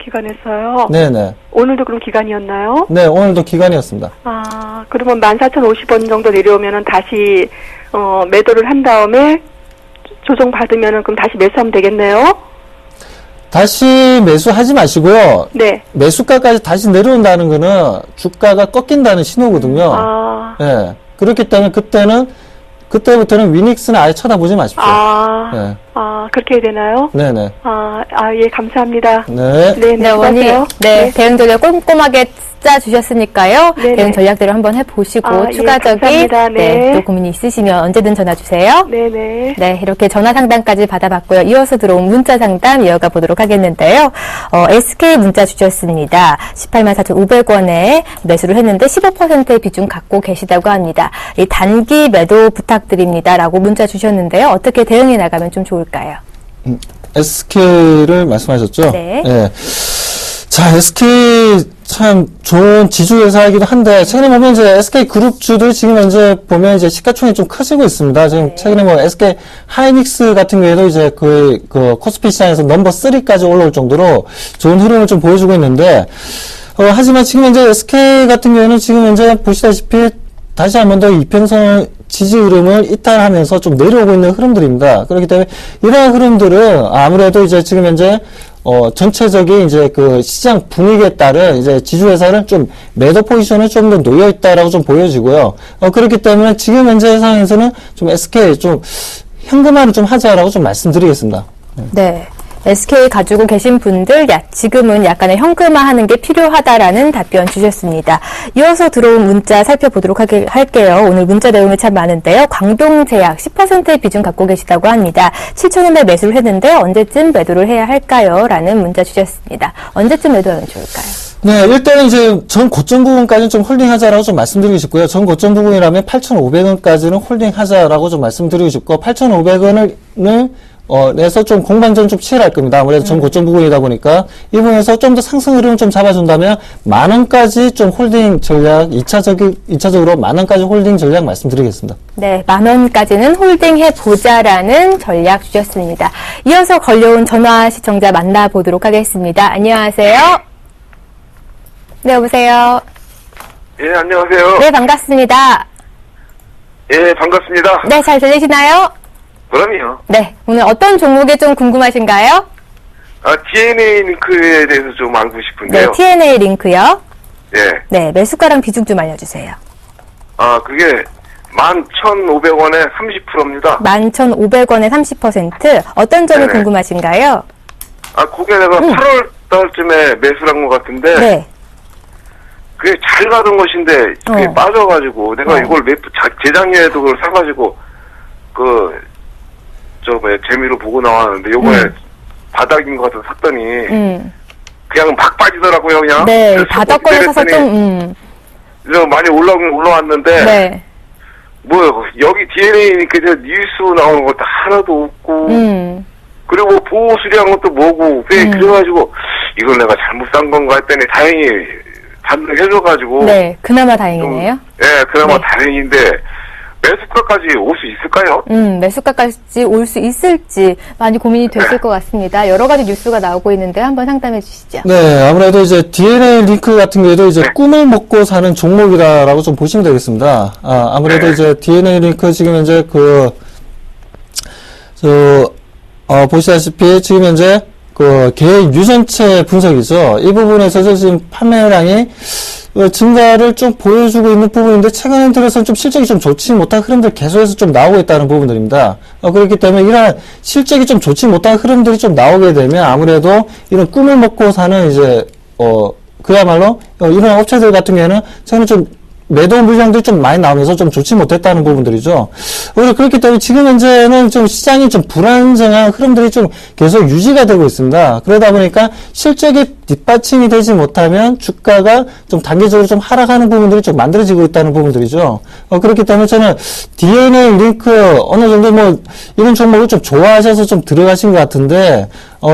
기간했어요? 네네. 오늘도 그럼 기간이었나요? 네, 오늘도 기간이었습니다. 그러면 14,050원 정도 내려오면은 다시, 매도를 한 다음에 조정받으면은 그럼 다시 매수하면 되겠네요? 다시 매수하지 마시고요. 네. 매수가까지 다시 내려온다는 거는 주가가 꺾인다는 신호거든요. 네. 그렇기 때문에 그때부터는 위닉스는 아예 쳐다보지 마십시오. 네. 그렇게 해야 되나요? 네네. 예, 감사합니다. 네. 네, 원님. 네, 대응 전략 꼼꼼하게 짜주셨으니까요. 네네. 대응 전략대로 한번 해보시고, 추가적인, 또 고민이 있으시면 언제든 전화 주세요. 네네. 네, 이렇게 전화 상담까지 받아봤고요. 이어서 들어온 문자 상담 이어가 보도록 하겠는데요. SK 문자 주셨습니다. 184,500원에 매수를 했는데 15%의 비중 갖고 계시다고 합니다. 이 단기 매도 부탁드립니다. 라고 문자 주셨는데요. 어떻게 대응해 나가면 좀 좋을까요? SK를 말씀하셨죠? 네. 자, SK 참 좋은 지주 회사이기도 한데, 최근에 보면 이제 SK 그룹주들 지금 현재 보면 이제 시가총액이 좀 커지고 있습니다. 지금 최근에 뭐 SK 하이닉스 같은 경우에도 이제 그 코스피 시장에서 넘버 3까지 올라올 정도로 좋은 흐름을 좀 보여주고 있는데, 하지만 지금 현재 SK 같은 경우에는 지금 현재 보시다시피 다시 한 번 더 이평선 지지 흐름을 이탈하면서 좀 내려오고 있는 흐름들입니다. 그렇기 때문에 이러한 흐름들은 아무래도 이제 지금 현재 전체적인 이제 그 시장 분위기에 따른 이제 지주회사는 좀 매도 포지션에 좀 더 놓여 있다라고 좀 보여지고요. 그렇기 때문에 지금 현재 상황에서는 좀 SK 좀 현금화를 좀 하자라고 좀 말씀드리겠습니다. 네. SK 가지고 계신 분들, 지금은 약간의 현금화하는 게 필요하다라는 답변 주셨습니다. 이어서 들어온 문자 살펴보도록 할게요. 오늘 문자 내용이 참 많은데요. 광동제약 10%의 비중 갖고 계시다고 합니다. 7,000원에 매수를 했는데 언제쯤 매도를 해야 할까요? 라는 문자 주셨습니다. 언제쯤 매도하면 좋을까요? 네, 일단은 이제 전 고점 부분까지는 좀 홀딩하자라고 좀 말씀드리고 싶고요. 전 고점 부분이라면 8,500원까지는 홀딩하자라고 좀 말씀드리고 싶고, 8,500원을 내서 좀 공방전 좀 치열할 겁니다. 아무래도 전 고점 부분이다 보니까 이 부분에서 좀 더 상승 흐름을 좀 잡아준다면 10,000원까지 좀 홀딩 전략 2차적으로 10,000원까지 홀딩 전략 말씀드리겠습니다. 네, 10,000원까지는 홀딩해 보자라는 전략 주셨습니다. 이어서 걸려온 전화 시청자 만나보도록 하겠습니다. 안녕하세요. 네, 여보세요. 예, 안녕하세요. 네, 반갑습니다. 예, 반갑습니다. 네, 잘 들리시나요? 그럼요. 네, 오늘 어떤 종목이 좀 궁금하신가요? DNA 링크에 대해서 좀 알고 네, 싶은데요. TNA 링크요. 예. 네, 매수가랑 비중 좀 알려주세요. 그게 11,500원에 30%입니다. 11,500원에 30%. 어떤 점이 네네. 궁금하신가요? 그게 내가 8월 달쯤에 매수를 한 것 같은데, 네. 그게 잘 가던 것인데, 그게 빠져가지고, 내가 이걸 재작년에도 그걸 사가지고, 재미로 보고 나왔는데, 요번에 바닥인 것 같아서 샀더니, 그냥 막 빠지더라고요, 그냥. 네, 그래서 바닥권에 사서 좀, 그래서 많이 올라왔는데, 네. 여기 DNA니까 뉴스 나오는 것도 하나도 없고, 그리고 보호 수리한 것도 뭐고, 그래가지고, 이걸 내가 잘못 산 건가 했더니 다행히 반등해줘가지고. 네, 그나마 다행이네요. 그나마 네. 다행인데, 매수가까지 올 수 있을까요? 매수가까지 올 수 있을지 많이 고민이 됐을 것 같습니다. 여러 가지 뉴스가 나오고 있는데 한번 상담해 주시죠. 네, 아무래도 이제 DNA 링크 같은 경우에도 이제 꿈을 먹고 사는 종목이다라고 좀 보시면 되겠습니다. 아무래도 이제 DNA 링크 지금 현재 보시다시피 지금 현재 계획 유전체 분석이죠. 이 부분에서 지금 판매량이 증가를 좀 보여주고 있는 부분인데 최근에 들어서는 좀 실적이 좀 좋지 못한 흐름들 계속해서 좀 나오고 있다는 부분들입니다. 그렇기 때문에 이런 실적이 좀 좋지 못한 흐름들이 좀 나오게 되면 아무래도 이런 꿈을 먹고 사는 이제 그야말로 이런 업체들 같은 경우에는 최근에 좀 매도 물량들이 좀 많이 나오면서 좀 좋지 못했다는 부분들이죠. 오히려 그렇기 때문에 지금 현재는 좀 시장이 좀 불안정한 흐름들이 좀 계속 유지가 되고 있습니다. 그러다 보니까 실적이 뒷받침이 되지 못하면 주가가 좀 단기적으로 좀 하락하는 부분들이 좀 만들어지고 있다는 부분들이죠. 그렇기 때문에 저는 DNA 링크 어느 정도 이런 종목을 좀 좋아하셔서 좀 들어가신 것 같은데,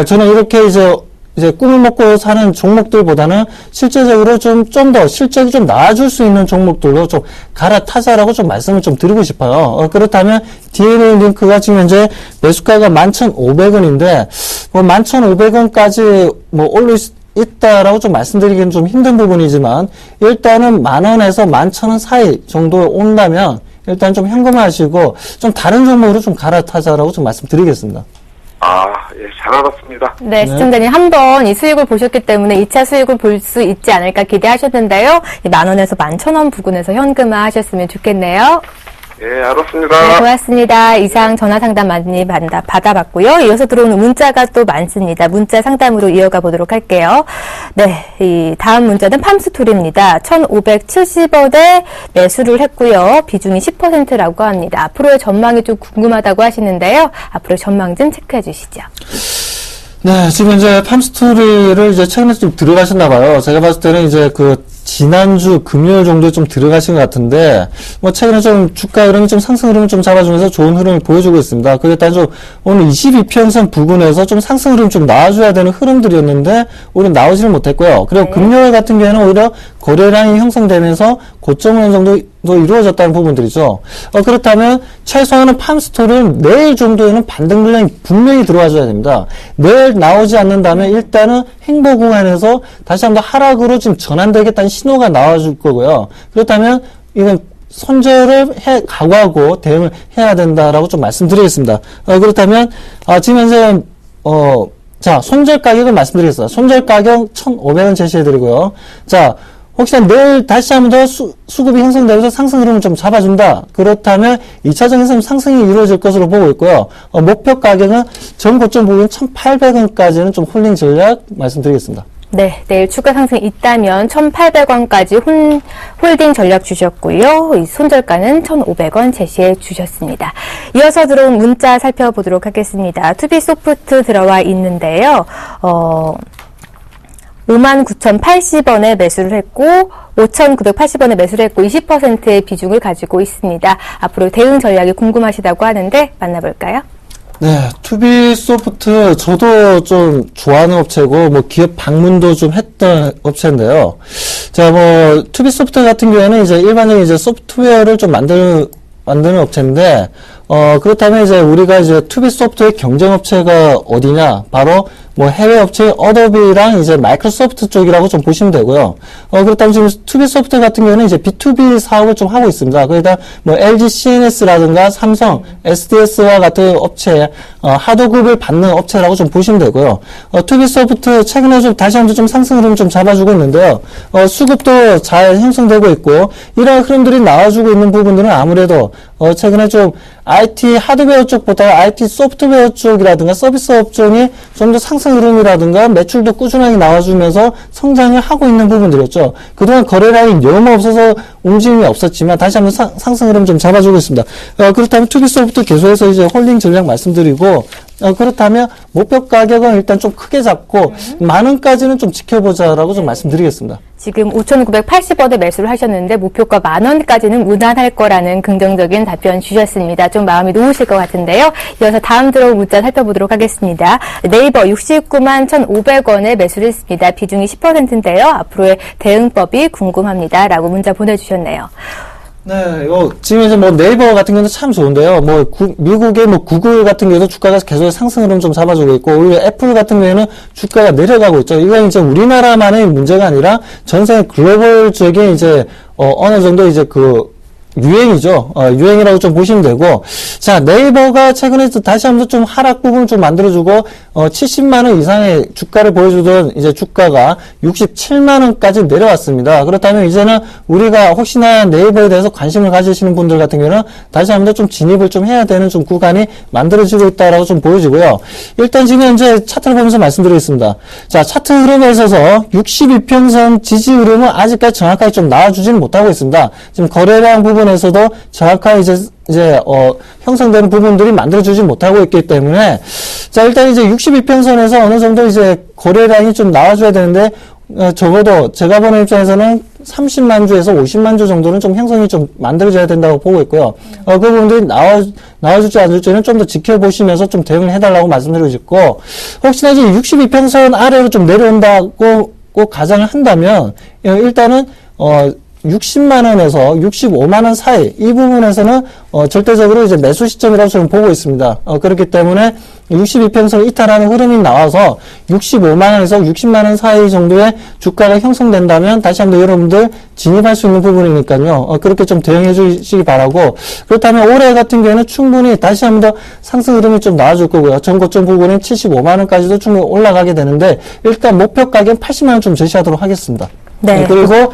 저는 이렇게 이제 꿈을 먹고 사는 종목들보다는 실제적으로 좀 더 실적이 좀 나아질 수 있는 종목들로 좀 갈아타자라고 좀 말씀을 좀 드리고 싶어요. 그렇다면 DNA 링크가 지금 현재 매수가가 11,500원인데 11,500원까지 올릴 있다라고 좀 말씀드리기는 좀 힘든 부분이지만 일단은 10,000원에서 11,000원 사이 정도에 온다면 일단 좀 현금화하시고 좀 다른 종목으로 좀 갈아타자라고 좀 말씀드리겠습니다. 잘 알았습니다. 네, 시청자님 한 번 이 수익을 보셨기 때문에 2차 수익을 볼 수 있지 않을까 기대하셨는데요. 10,000원에서 11,000원 부근에서 현금화 하셨으면 좋겠네요. 예, 알았습니다. 네, 고맙습니다. 이상 전화 상담 많이 받아봤고요. 이어서 들어오는 문자가 또 많습니다. 문자 상담으로 이어가 보도록 할게요. 네, 이 다음 문자는 팜스토리입니다. 1,570원에 매수를 했고요. 비중이 10%라고 합니다. 앞으로의 전망이 좀 궁금하다고 하시는데요. 앞으로의 전망 좀 체크해 주시죠. 네, 지금 이제 팜스토리를 이제 최근에 좀 들어가셨나봐요. 제가 봤을 때는 이제 지난주 금요일 정도에 좀 들어가신 것 같은데, 최근에 좀 주가 흐름이 좀 상승 흐름을 좀 잡아주면서 좋은 흐름을 보여주고 있습니다. 그에 따라 좀 오늘 22평선 부근에서 좀 상승 흐름 좀 나와줘야 되는 흐름들이었는데, 오히려 나오지를 못했고요. 그리고 금요일 같은 경우에는 오히려 거래량이 형성되면서 고점 어느 정도 이루어졌다는 부분들이죠. 그렇다면 최소한은 팜스토리는 내일 정도에는 반등 물량이 분명히 들어와줘야 됩니다. 내일 나오지 않는다면 일단은 행보 구간에서 다시 한번 하락으로 지금 전환되겠다는 신호가 나와줄 거고요. 그렇다면 이건 손절을 각오하고 대응을 해야 된다라고 좀 말씀드리겠습니다. 그렇다면 지금 현재 자, 손절 가격을 말씀드리겠습니다. 손절 가격 1,500원 제시해드리고요. 자, 혹시나 내일 다시 한번 더 수급이 형성되면서 상승 흐름을 좀 잡아준다. 그렇다면 2차적인 상승이 이루어질 것으로 보고 있고요. 목표 가격은 전 고점 부분 1,800원까지는 좀 홀딩 전략 말씀드리겠습니다. 네, 내일 추가 상승이 있다면 1,800원까지 홀딩 전략 주셨고요. 이 손절가는 1,500원 제시해 주셨습니다. 이어서 들어온 문자 살펴보도록 하겠습니다. 투비소프트 들어와 있는데요. 59,080원에 매수를 했고 5,980원에 매수를 했고 20%의 비중을 가지고 있습니다. 앞으로 대응 전략이 궁금하시다고 하는데 만나볼까요? 네, 투비소프트 저도 좀 좋아하는 업체고 기업 방문도 좀 했던 업체인데요. 자, 투비소프트 같은 경우에는 이제 일반적인 이제 소프트웨어를 좀 만드는 업체인데 그렇다면 이제 우리가 이제 투비소프트의 경쟁업체가 어디냐? 바로 뭐 해외 업체의 어도비랑 이제 마이크로소프트 쪽이라고 좀 보시면 되고요. 그렇다면 지금 투비소프트 같은 경우는 이제 B2B 사업을 좀 하고 있습니다. 그러니까 뭐 LG CNS라든가 삼성, SDS와 같은 업체, 하도급을 받는 업체라고 좀 보시면 되고요. 투비소프트 최근에 좀 다시 한번 좀 상승 흐름 좀 잡아주고 있는데요. 수급도 잘 형성되고 있고, 이런 흐름들이 나와주고 있는 부분들은 아무래도 최근에 좀 IT 하드웨어 쪽보다 IT 소프트웨어 쪽이라든가 서비스 업종이 좀 더 상승 흐름이라든가 매출도 꾸준하게 나와주면서 성장을 하고 있는 부분들이었죠. 그동안 거래량이 너무 없어서 움직임이 없었지만 다시 한번 상승 흐름 좀 잡아주고 있습니다. 그렇다면 투비소프트 계속해서 이제 홀딩 전략 말씀드리고, 그렇다면 목표 가격은 일단 좀 크게 잡고 만원까지는 좀 지켜보자라고 좀 말씀드리겠습니다. 지금 5,980원에 매수를 하셨는데 목표가 10,000원까지는 무난할 거라는 긍정적인 답변 주셨습니다. 좀 마음이 놓으실 것 같은데요. 이어서 다음 들어온 문자 살펴보도록 하겠습니다. 네이버 69만 1,500원에 매수를 했습니다. 비중이 10%인데요. 앞으로의 대응법이 궁금합니다. 라고 문자 보내주셨네요. 네, 지금 이제 뭐 네이버 같은 경우는 참 좋은데요. 뭐 미국의 뭐 구글 같은 경우도 주가가 계속 상승 흐름 좀 잡아주고 있고, 오히려 애플 같은 경우에는 주가가 내려가고 있죠. 이건 이제 우리나라만의 문제가 아니라 전 세계 글로벌적인 이제 어느 정도 이제 유행이죠. 유행이라고 좀 보시면 되고, 자, 네이버가 최근에 다시 한번 좀 하락 부분을 좀 만들어주고, 70만원 이상의 주가를 보여주던 이제 주가가 67만원까지 내려왔습니다. 그렇다면 이제는 우리가 혹시나 네이버에 대해서 관심을 가지시는 분들 같은 경우는 다시 한번 좀 진입을 좀 해야 되는 좀 구간이 만들어지고 있다라고 좀 보여지고요. 일단 지금 현재 차트를 보면서 말씀드리겠습니다. 자, 차트 흐름에 있어서 62평선 지지 흐름은 아직까지 정확하게 좀 나와주지는 못하고 있습니다. 지금 거래량 부분에서도 정확하게 이제 형성되는 부분들이 만들어주지 못하고 있기 때문에, 자, 일단 이제 62평선에서 어느 정도 이제 거래량이 좀 나와줘야 되는데, 적어도 제가 보는 입장에서는 30만 주에서 50만 주 정도는 좀 형성이 좀 만들어져야 된다고 보고 있고요. 그 부분들이 나와줄지 안 줄지는 좀 더 지켜보시면서 좀 대응을 해달라고 말씀드리고 싶고, 혹시나 이제 62평선 아래로 좀 내려온다고 꼭 가정을 한다면, 일단은, 60만원에서 65만원 사이, 이 부분에서는, 절대적으로 이제 매수 시점이라고 저는 보고 있습니다. 그렇기 때문에 62평선을 이탈하는 흐름이 나와서 65만원에서 60만원 사이 정도의 주가가 형성된다면 다시 한번 여러분들 진입할 수 있는 부분이니까요. 그렇게 좀 대응해 주시기 바라고, 그렇다면 올해 같은 경우에는 충분히 다시 한번 더 상승 흐름이 좀 나와줄 거고요. 전고점 부분은 75만원까지도 충분히 올라가게 되는데, 일단 목표 가격은 80만원 좀 제시하도록 하겠습니다. 네. 그리고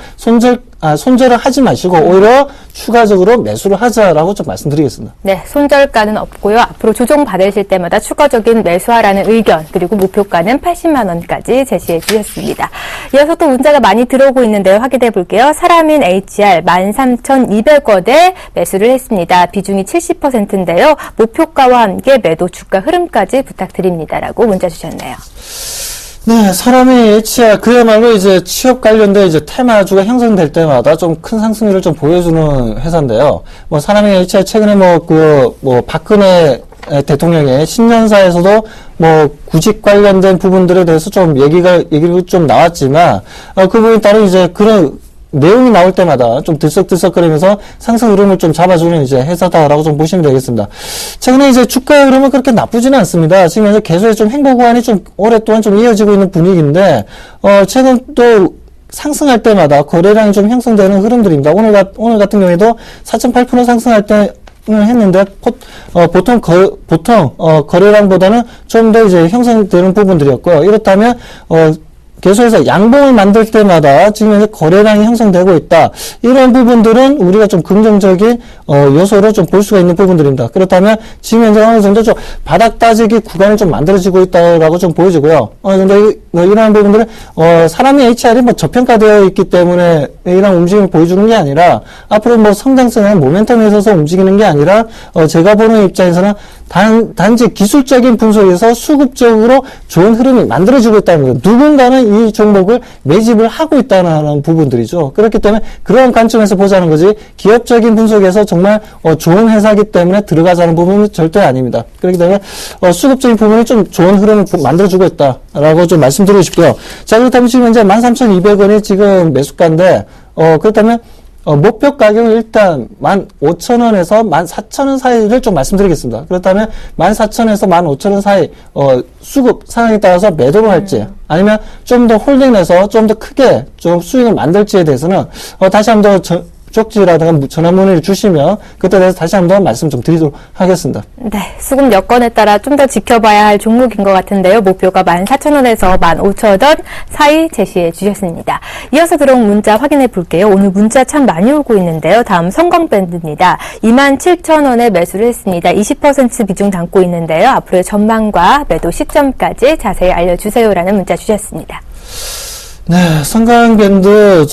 손절을 하지 마시고 오히려 추가적으로 매수를 하자라고 좀 말씀드리겠습니다. 네, 손절가는 없고요. 앞으로 조정 받으실 때마다 추가적인 매수하라는 의견, 그리고 목표가는 80만 원까지 제시해 주셨습니다. 이어서 또 문자가 많이 들어오고 있는데요. 확인해 볼게요. 사람인 HR 13,200원에 매수를 했습니다. 비중이 70%인데요. 목표가와 함께 매도 주가 흐름까지 부탁드립니다라고 문자 주셨네요. 네, 사람의 HR, 그야말로 이제 취업 관련된 이제 테마주가 형성될 때마다 좀 큰 상승률을 좀 보여주는 회사인데요. 뭐, 사람의 HR 최근에 박근혜 대통령의 신년사에서도 뭐, 구직 관련된 부분들에 대해서 좀 얘기가 좀 나왔지만, 그 부분에 따른 이제 그런 내용이 나올 때마다 좀 들썩들썩거리면서 상승 흐름을 좀 잡아주는 이제 회사다라고 좀 보시면 되겠습니다. 최근에 이제 주가 흐름은 그렇게 나쁘지는 않습니다. 지금 현재 계속해서 좀 행보 구간이 좀 오랫동안 좀 이어지고 있는 분위기인데, 최근 또 상승할 때마다 거래량이 좀 형성되는 흐름들입니다. 오늘 같은 경우에도 4.8% 상승할 때 했는데, 보통 거래량보다는 좀 더 이제 형성되는 부분들이었고요. 이렇다면, 계속해서 양봉을 만들 때마다 지금 현재 거래량이 형성되고 있다. 이런 부분들은 우리가 좀 긍정적인 요소로 좀 볼 수가 있는 부분들입니다. 그렇다면 지금 현재 어느 정도 좀 바닥 따지기 구간이 좀 만들어지고 있다라고 좀 보여지고요. 어느 정도 이러한 부분들은 사람이 HR이 뭐 저평가되어 있기 때문에 이런 움직임을 보여주는 게 아니라 앞으로 뭐 성장성의 모멘텀에 있어서 움직이는 게 아니라 제가 보는 입장에서는 단지 기술적인 분석에서 수급적으로 좋은 흐름이 만들어지고 있다는 거예요. 누군가는 이 종목을 매집을 하고 있다는 부분들이죠. 그렇기 때문에 그런 관점에서 보자는 거지, 기업적인 분석에서 정말 좋은 회사이기 때문에 들어가자는 부분은 절대 아닙니다. 그렇기 때문에 수급적인 부분이 좀 좋은 흐름을 만들어주고 있다라고 좀 말씀드리고 싶고요. 자, 그렇다면 지금 현재 13,200원이 지금 매수가인데, 그렇다면 목표 가격은 일단 15,000원에서 14,000원 사이를 좀 말씀드리겠습니다. 그렇다면 14,000원에서 15,000원 사이 수급 상황에 따라서 매도를 할지 아니면 좀 더 홀딩해서 좀 더 크게 좀 수익을 만들지에 대해서는 다시 한번 더 쪽지라든가 전화 문의를 주시면 그때 대해서 다시 한번 말씀 좀 드리도록 하겠습니다. 네, 수급 여건에 따라 좀 더 지켜봐야 할 종목인 것 같은데요. 목표가 14,000원에서 15,000원 사이 제시해 주셨습니다. 이어서 들어온 문자 확인해 볼게요. 오늘 문자 참 많이 오고 있는데요. 다음 성광밴드입니다. 27,000원에 매수를 했습니다. 20% 비중 담고 있는데요. 앞으로의 전망과 매도 시점까지 자세히 알려주세요라는 문자 주셨습니다. 네, 성광밴드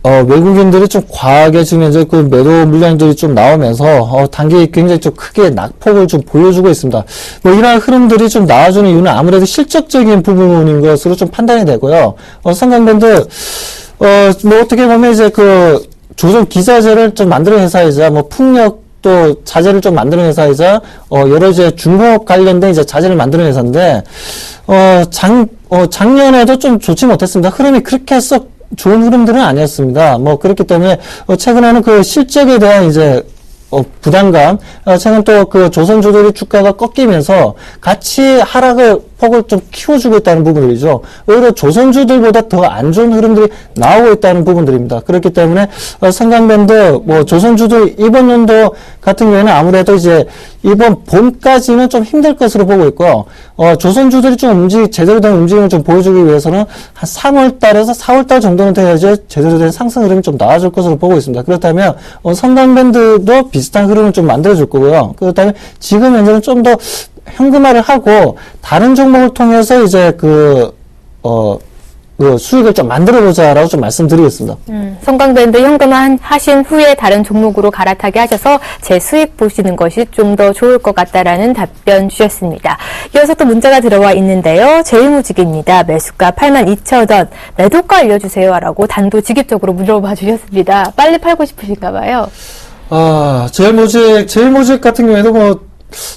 외국인들이 좀 과하게 지금 이제 그 매도 물량들이 좀 나오면서, 단기 굉장히 좀 크게 낙폭을 좀 보여주고 있습니다. 이러한 흐름들이 좀 나와주는 이유는 아무래도 실적적인 부분인 것으로 좀 판단이 되고요. 성광밴드, 어떻게 보면 이제 조선 기자재를 좀 만드는 회사이자, 풍력, 또 자재를 좀 만드는 회사이자 여러 이제 중공업 관련된 이제 자재를 만드는 회사인데 작년에도 좀 좋지 못했습니다. 흐름이 그렇게 썩 좋은 흐름들은 아니었습니다. 그렇기 때문에 최근에는 그 실적에 대한 이제 부담감, 최근 또 그 조선주들이 주가가 꺾이면서 같이 하락을 폭을 좀 키워주고 있다는 부분들이죠. 오히려 조선주들보다 더 안 좋은 흐름들이 나오고 있다는 부분들입니다. 그렇기 때문에 성광밴드 조선주들 이번 연도 같은 경우에는 아무래도 이제 이번 봄까지는 좀 힘들 것으로 보고 있고요. 조선주들이 좀 제대로 된 움직임을 좀 보여주기 위해서는 한 3월달에서 4월달 정도는 돼야지 제대로 된 상승 흐름이 좀 나와줄 것으로 보고 있습니다. 그렇다면 성광밴드도 비슷한 흐름을 좀 만들어줄 거고요. 그렇다면 지금 현재는 좀 더 현금화를 하고 다른 종목을 통해서 이제 수익을 좀 만들어보자라고 좀 말씀드리겠습니다. 성광밴드 현금화 하신 후에 다른 종목으로 갈아타게 하셔서 제 수익 보시는 것이 좀 더 좋을 것 같다라는 답변 주셨습니다. 이어서 또 문자가 들어와 있는데요. 제일모직입니다. 매수가 82,000원, 매도가 알려주세요라고 단도직입적으로 물어봐 주셨습니다. 빨리 팔고 싶으신가 봐요. 제일모직 같은 경우에도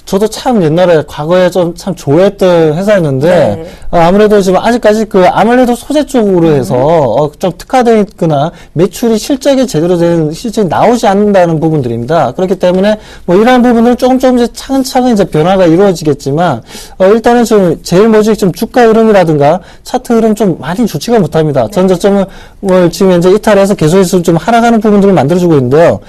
저도 참 옛날에 과거에 좀 참 좋아했던 회사였는데 네. 아무래도 지금 아직까지 아무래도 소재 쪽으로 해서 좀 특화되어 있거나 매출이 실적이 제대로 된 실적이 나오지 않는다는 부분들입니다. 그렇기 때문에 이러한 부분은 조금 이제 차근차근 이제 변화가 이루어지겠지만 일단은 좀 제일모직 좀 주가 흐름이라든가 차트 흐름 좀 많이 좋지가 못합니다. 네. 전저점을 지금 이제 이탈해서 계속해서 좀 하락하는 부분들을 만들어주고 있는데요.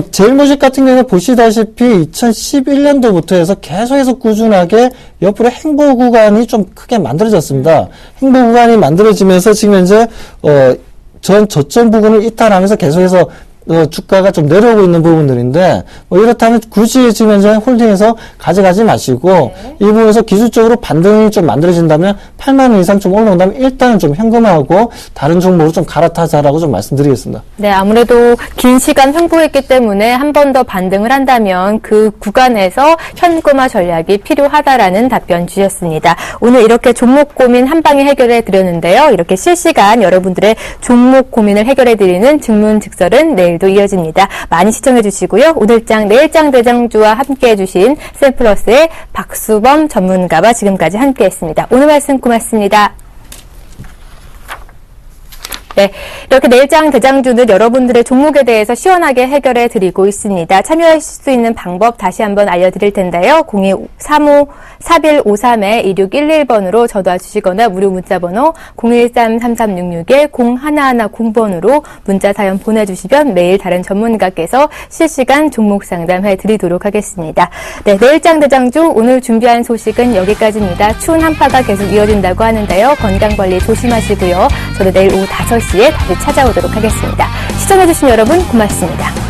제일모직 같은 경우는 보시다시피 2011년도부터 해서 계속해서 꾸준하게 옆으로 행보 구간이 좀 크게 만들어졌습니다. 행보 구간이 만들어지면서 지금 현재 전 저점 부분을 이탈하면서 계속해서 주가가 좀 내려오고 있는 부분들인데 이렇다면 굳이 지금 현재 홀딩해서 가져가지 마시고 이 부분에서 기술적으로 반등이 좀 만들어진다면 8만 원 이상 좀 올라온다면 일단은 좀 현금화하고 다른 종목으로 좀 갈아타자라고 좀 말씀드리겠습니다. 네, 아무래도 긴 시간 횡보했기 때문에 한 번 더 반등을 한다면 그 구간에서 현금화 전략이 필요하다라는 답변 주셨습니다. 오늘 이렇게 종목 고민 한 방에 해결해 드렸는데요. 이렇게 실시간 여러분들의 종목 고민을 해결해 드리는 증문즉설은 내일도 이어집니다. 많이 시청해 주시고요. 오늘장 내일장 대장주와 함께해 주신 샘플러스의 박수범 전문가와 지금까지 함께했습니다. 오늘 말씀 고맙습니다. 네, 이렇게 내일장 대장주는 여러분들의 종목에 대해서 시원하게 해결해 드리고 있습니다. 참여하실 수 있는 방법 다시 한번 알려드릴 텐데요. 0235-4153-2611번으로 전화 주시거나 무료 문자번호 013-3366-0110번으로 문자 사연 보내주시면 매일 다른 전문가께서 실시간 종목 상담해 드리도록 하겠습니다. 네, 내일장 대장주 오늘 준비한 소식은 여기까지입니다. 추운 한파가 계속 이어진다고 하는데요. 건강관리 조심하시고요. 저는 내일 오후 5시에 다시 찾아오도록 하겠습니다. 시청해주신 여러분 고맙습니다.